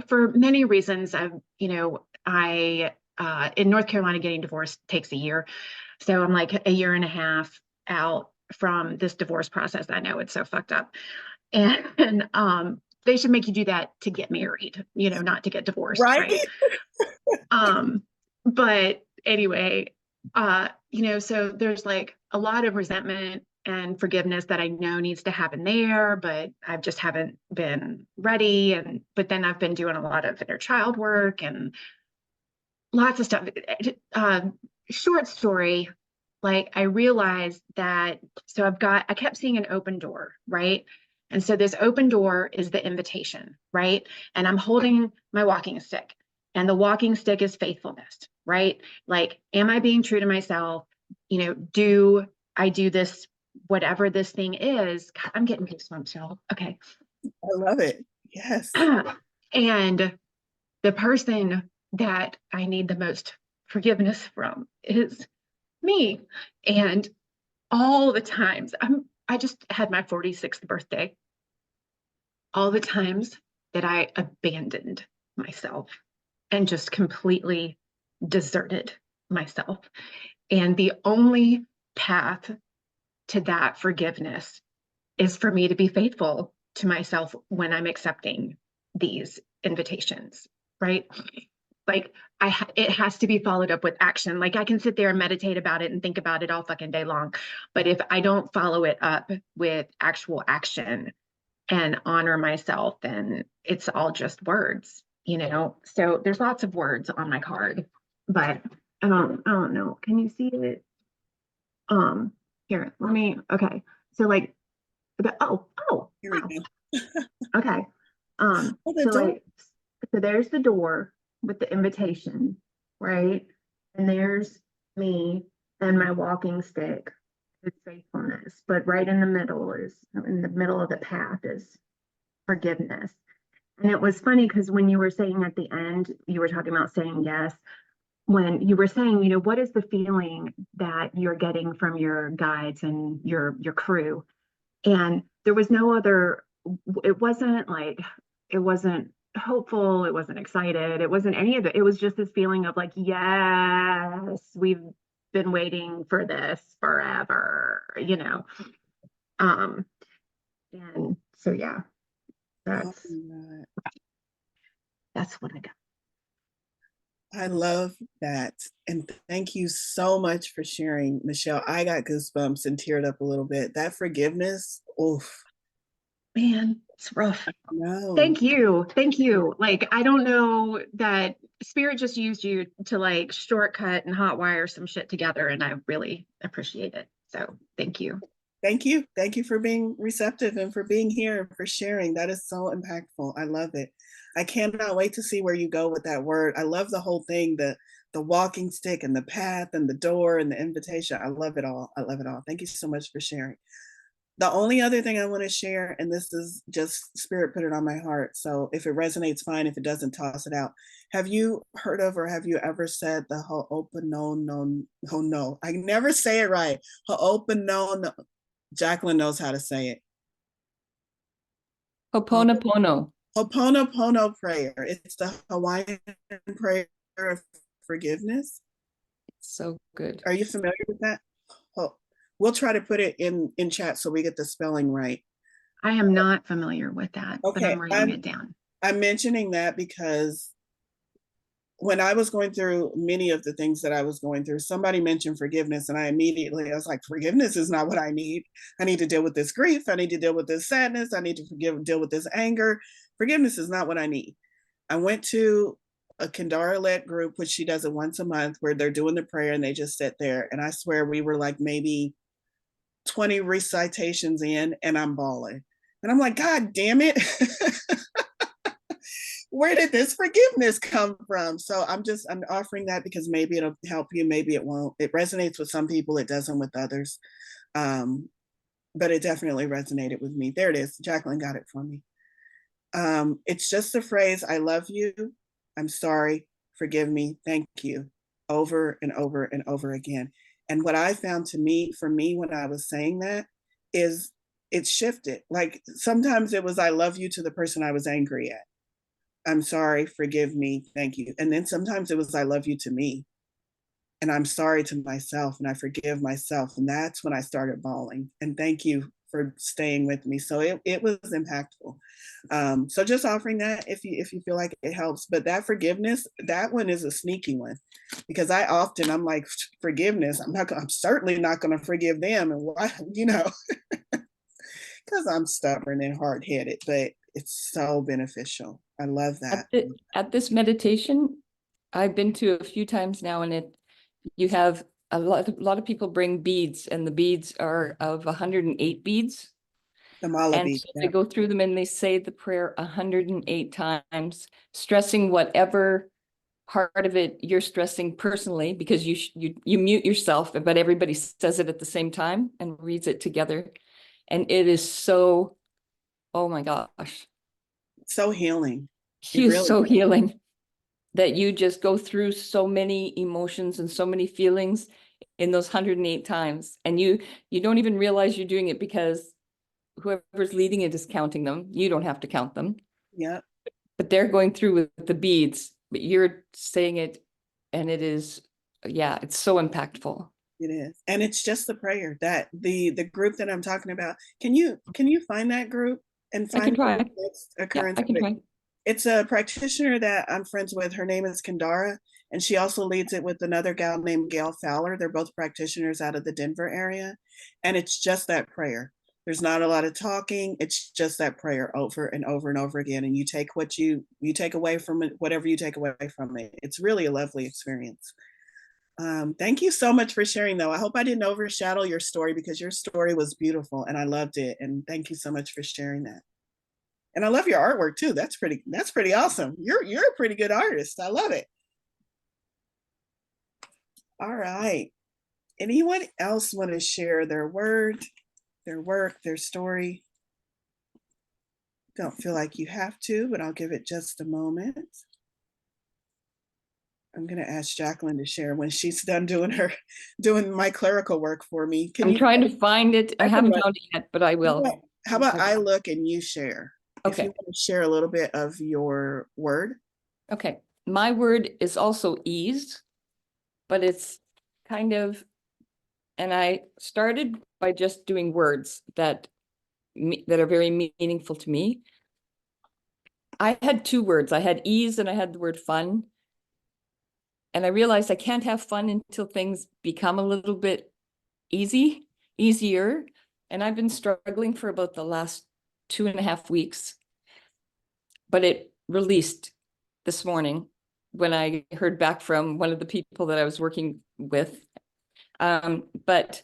S3: for many reasons, I in North Carolina, getting divorced takes a year. So I'm like a year and a half out from this divorce process. I know it's so fucked up. And they should make you do that to get married, not to get divorced,
S1: Right?
S3: right? But anyway, so there's like a lot of resentment and forgiveness that I know needs to happen there, but I just haven't been ready. But then I've been doing a lot of inner child work and lots of stuff. Short story, like, I realized that, so I kept seeing an open door, right? And so this open door is the invitation, right? And I'm holding my walking stick, and the walking stick is faithfulness, right? Like, am I being true to myself? Do I do this, whatever this thing is? God, I'm getting goosebumps, y'all. Okay.
S1: I love it. Yes.
S3: And the person that I need the most forgiveness from is me. And all the times, I just had my 46th birthday, all the times that I abandoned myself and just completely deserted myself. And the only path to that forgiveness is for me to be faithful to myself when I'm accepting these invitations, right? Like, it has to be followed up with action. Like, I can sit there and meditate about it and think about it all fucking day long, but if I don't follow it up with actual action and honor myself, then it's all just words, So there's lots of words on my card, but I don't know. Can you see it? Here, okay. So, like, oh,
S1: Here we
S3: wow.
S1: go.
S3: Okay.
S1: Oh, the
S3: So,
S1: door.
S3: like, so there's the door with the invitation, right? And there's me and my walking stick with faithfulness. But right in the middle of the path is forgiveness. And it was funny because when you were saying at the end, you were talking about saying yes. When you were saying, what is the feeling that you're getting from your guides and your crew? And there was no other, it wasn't hopeful, it wasn't excited, it wasn't any of it. It was just this feeling of like, yes, we've been waiting for this forever, And so, yeah,
S1: Oh,
S3: that's
S1: my God.
S3: what I got.
S1: I love that. And thank you so much for sharing, Michelle. I got goosebumps and teared up a little bit. That forgiveness, oof.
S3: Man, it's rough.
S1: No.
S3: Thank you. Like, I don't know, that spirit just used you to, like, shortcut and hotwire some shit together, and I really appreciate it. So thank you.
S1: Thank you. Thank you for being receptive and for being here and for sharing. That is so impactful. I love it. I cannot wait to see where you go with that word. I love the whole thing, the walking stick and the path and the door and the invitation. I love it all. I love it all. Thank you so much for sharing. The only other thing I want to share, and this is just Spirit put it on my heart. So if it resonates, fine. If it doesn't, toss it out. Have you heard of or have you ever said the Ho'oponopono? I never say it right. Ho'oponopono. Jacqueline knows how to say it.
S2: Ho'oponopono.
S1: Ho'oponopono prayer. It's the Hawaiian prayer of forgiveness.
S2: So good.
S1: Are you familiar with that? We'll try to put it in chat so we get the spelling right.
S3: I am not familiar with that, but
S1: Okay,
S3: I'm writing it down.
S1: I'm mentioning that because when I was going through many of the things that I was going through, somebody mentioned forgiveness, and I was like, forgiveness is not what I need. I need to deal with this grief. I need to deal with this sadness. I need to deal with this anger. Forgiveness is not what I need. I went to a Kendara-led group, which she does it once a month, where they're doing the prayer and they just sit there. And I swear we were like maybe 20 recitations in, and I'm bawling. And I'm like, God damn it. Where did this forgiveness come from? So I'm offering that because maybe it'll help you, maybe it won't. It resonates with some people, it doesn't with others. But it definitely resonated with me. There it is. Jacqueline got it for me. It's just the phrase, I love you, I'm sorry, forgive me, thank you, over and over and over again. And what I found for me, when I was saying that, is it shifted. Like sometimes it was, I love you to the person I was angry at. I'm sorry, forgive me, thank you. And then sometimes it was, I love you to me. And I'm sorry to myself, and I forgive myself. And that's when I started bawling. And thank you for staying with me. So it was impactful. So just offering that if you feel like it helps. But that forgiveness, that one is a sneaky one, because I'm like, forgiveness, I'm certainly not going to forgive them. And why, because I'm stubborn and hard-headed, but it's so beneficial. I love that.
S2: At this meditation, I've been to a few times now, and you have a lot of people bring beads, and the beads are of 108 beads.
S1: The mala
S2: and
S1: beads.
S2: So they go through them and they say the prayer 108 times, stressing whatever part of it you're stressing personally, because you mute yourself, but everybody says it at the same time and reads it together. And it is so, oh my gosh.
S1: So healing.
S2: So healing, that you just go through so many emotions and so many feelings in those 108 times. And you don't even realize you're doing it, because whoever's leading it is counting them. You don't have to count them.
S1: Yeah.
S2: But they're going through with the beads, but you're saying it, and it is, yeah, it's so impactful.
S1: It is. And it's just the prayer that the group that I'm talking about. Can you find that group and find
S2: I can try.
S1: occurrence?
S2: Yeah, I can try.
S1: It's a practitioner that I'm friends with. Her name is Kendara, and she also leads it with another gal named Gail Fowler. They're both practitioners out of the Denver area. And it's just that prayer. There's not a lot of talking. It's just that prayer over and over and over again. And you take what you take away from it, whatever you take away from it. It's really a lovely experience. Thank you so much for sharing, though. I hope I didn't overshadow your story, because your story was beautiful and I loved it. And thank you so much for sharing that. And I love your artwork too. That's pretty awesome. You're a pretty good artist. I love it. All right. Anyone else want to share their word, their work, their story? Don't feel like you have to, but I'll give it just a moment. I'm going to ask Jacqueline to share when she's done doing my clerical work for me.
S2: I'm trying to find it. I haven't found it yet, but I will.
S1: How about I look and you share?
S2: Okay.
S1: If you want to share a little bit of your word.
S2: Okay. My word is also ease, but it's kind of, and I started by just doing words that are very meaningful to me. I had two words. I had ease and I had the word fun. And I realized I can't have fun until things become a little bit easier. And I've been struggling for about the last 2.5 weeks. But it released this morning when I heard back from one of the people that I was working with. But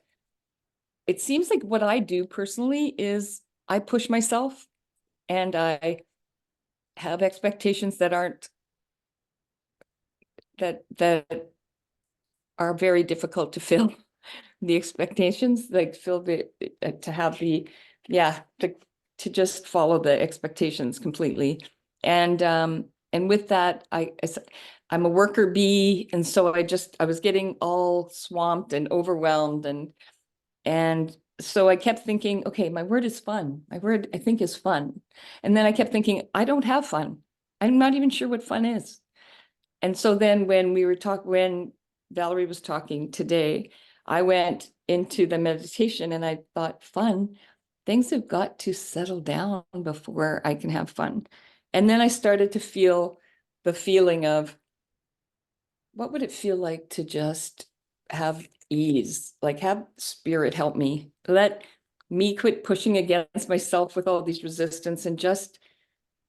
S2: it seems like what I do personally is I push myself, and I have expectations that aren't, that are very difficult to fill. The expectations, like fill the, to have the, yeah, to just follow the expectations completely. And with that, I'm a worker bee. And so I was getting all swamped and overwhelmed. And so I kept thinking, okay, my word is fun. My word, I think, is fun. And then I kept thinking, I don't have fun. I'm not even sure what fun is. And so then when Valorie was talking today, I went into the meditation and I thought, fun, things have got to settle down before I can have fun. And then I started to feel the feeling of, what would it feel like to just have ease, like have spirit help me, let me quit pushing against myself with all these resistance and just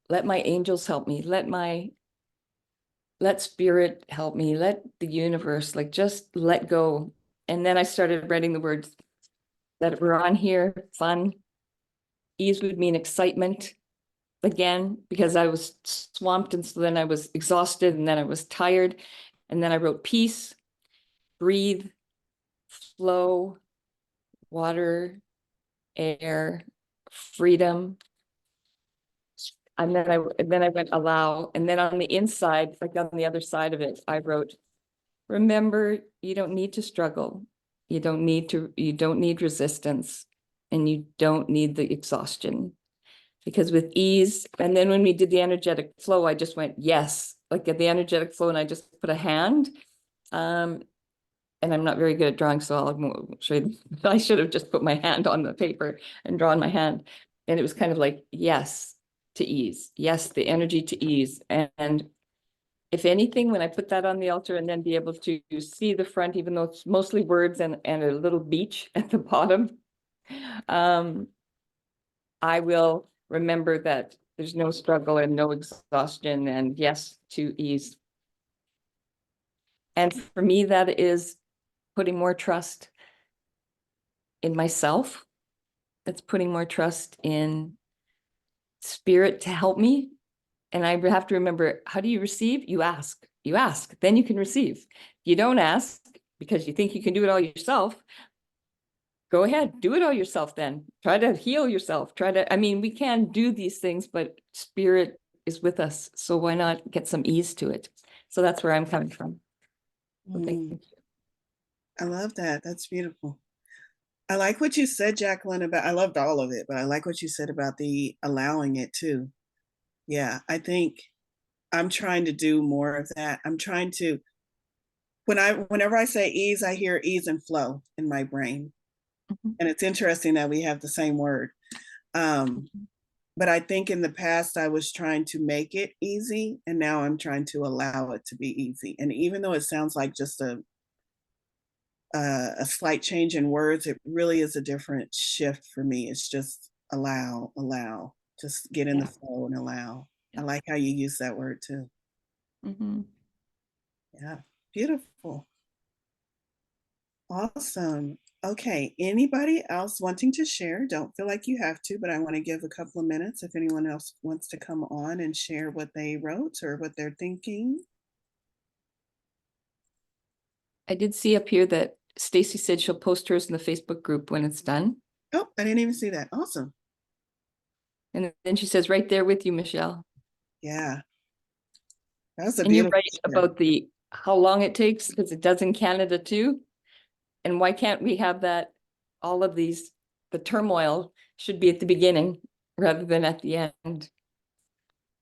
S2: let my angels help me, let spirit help me, let the universe, like just let go. And then I started writing the words that were on here. Fun, ease would mean excitement again, because I was swamped. And so then I was exhausted and then I was tired. And then I wrote peace, breathe, flow, water, air, freedom. And then I went allow. And then on the inside, like on the other side of it, I wrote, remember, you don't need to struggle. You don't need resistance, and you don't need the exhaustion. Because with ease, and then when we did the energetic flow, I just went, yes, like at the energetic flow, and I just put a hand. And I'm not very good at drawing, so I'll show you. I should have just put my hand on the paper and drawn my hand. And it was kind of like, yes, to ease. Yes, the energy to ease. And if anything, when I put that on the altar and then be able to see the front, even though it's mostly words and a little beach at the bottom, I will remember that there's no struggle and no exhaustion, and yes, to ease. And for me, that is putting more trust in myself. It's putting more trust in spirit to help me. And I have to remember, how do you receive? You ask, then you can receive. You don't ask because you think you can do it all yourself. Go ahead, do it all yourself then. Try to heal yourself. I mean, we can do these things, but spirit is with us. So why not get some ease to it? So that's where I'm coming from. So thank you.
S1: I love that. That's beautiful. I like what you said, Jacqueline, about, I loved all of it, but I like what you said about the allowing it too. Yeah, I think I'm trying to do more of that. I'm trying to, whenever I say ease, I hear ease and flow in my brain. And it's interesting that we have the same word. But I think in the past I was trying to make it easy, and now I'm trying to allow it to be easy. And even though it sounds like just a slight change in words, it really is a different shift for me. It's just allow, just get in the flow and allow. I like how you use that word too. Yeah, beautiful. Awesome. Okay, anybody else wanting to share? Don't feel like you have to, but I want to give a couple of minutes if anyone else wants to come on and share what they wrote or what they're thinking.
S2: I did see up here that Stacy said she'll post hers in the Facebook group when it's done.
S1: Oh, I didn't even see that. Awesome.
S2: And then she says, right there with you, Michelle.
S1: Yeah. That was a
S2: and you're
S1: beautiful
S2: right about how long it takes, because it does in Canada too. And why can't we have that? All of the turmoil should be at the beginning rather than at the end.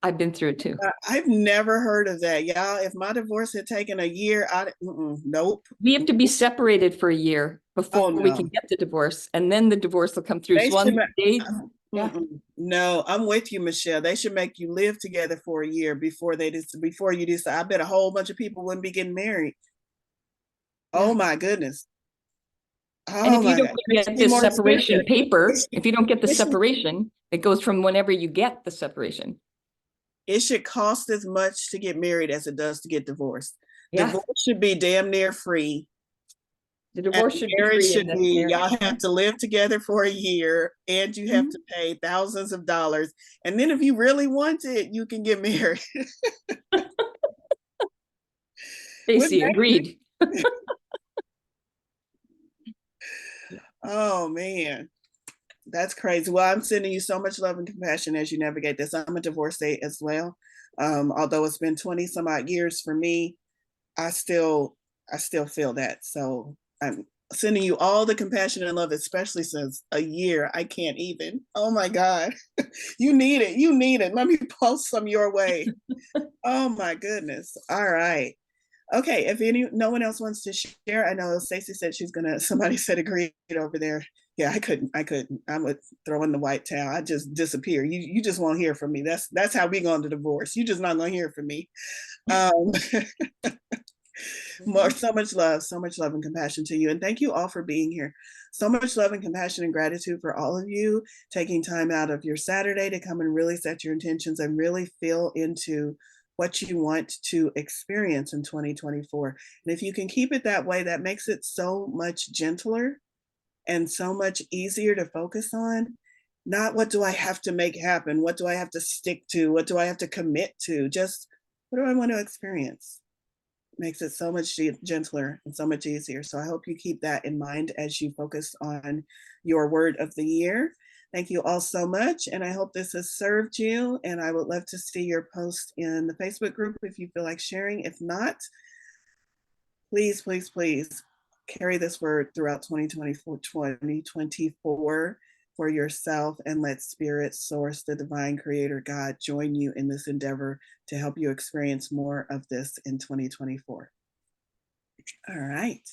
S2: I've been through it too.
S1: I've never heard of that. Y'all, if my divorce had taken a year, nope.
S2: We have to be separated for a year before we can get the divorce, and then the divorce will come through.
S1: No, I'm with you, Michelle. They should make you live together for a year before you decide. I bet a whole bunch of people wouldn't be getting married. Oh my goodness.
S2: And if you don't get this separation paper, if you don't get the separation, it goes from whenever you get the separation.
S1: It should cost as much to get married as it does to get divorced. Divorce should be damn near free.
S2: The
S1: And
S2: divorce should be
S1: marriage
S2: free in
S1: should
S2: this
S1: be,
S2: scenario.
S1: y'all have to live together for a year and you have to pay thousands of dollars. And then if you really want it, you can get married.
S2: Stacy agreed.
S1: Oh man, that's crazy. Well, I'm sending you so much love and compassion as you navigate this. I'm a divorcee as well. Although it's been 20 some odd years for me, I still feel that. So I'm sending you all the compassion and love, especially since a year I can't even. Oh my God. You need it. You need it. Let me post some your way. Oh my goodness. All right. Okay, if no one else wants to share, I know Stacey said she's gonna, somebody said agreed over there. Yeah, I couldn't. I would throw in the white towel. I just disappear. You just won't hear from me. That's how we go into divorce. You just not gonna hear from me. So much love and compassion to you. And thank you all for being here. So much love and compassion and gratitude for all of you taking time out of your Saturday to come and really set your intentions and really feel into what you want to experience in 2024. And if you can keep it that way, that makes it so much gentler and so much easier to focus on. Not what do I have to make happen? What do I have to stick to? What do I have to commit to? Just what do I want to experience? Makes it so much gentler and so much easier. So I hope you keep that in mind as you focus on your word of the year. Thank you all so much. And I hope this has served you. And I would love to see your post in the Facebook group if you feel like sharing. If not, please, please, please carry this word throughout 2024 for yourself and let Spirit, Source, the Divine Creator, God, join you in this endeavor to help you experience more of this in 2024. All right.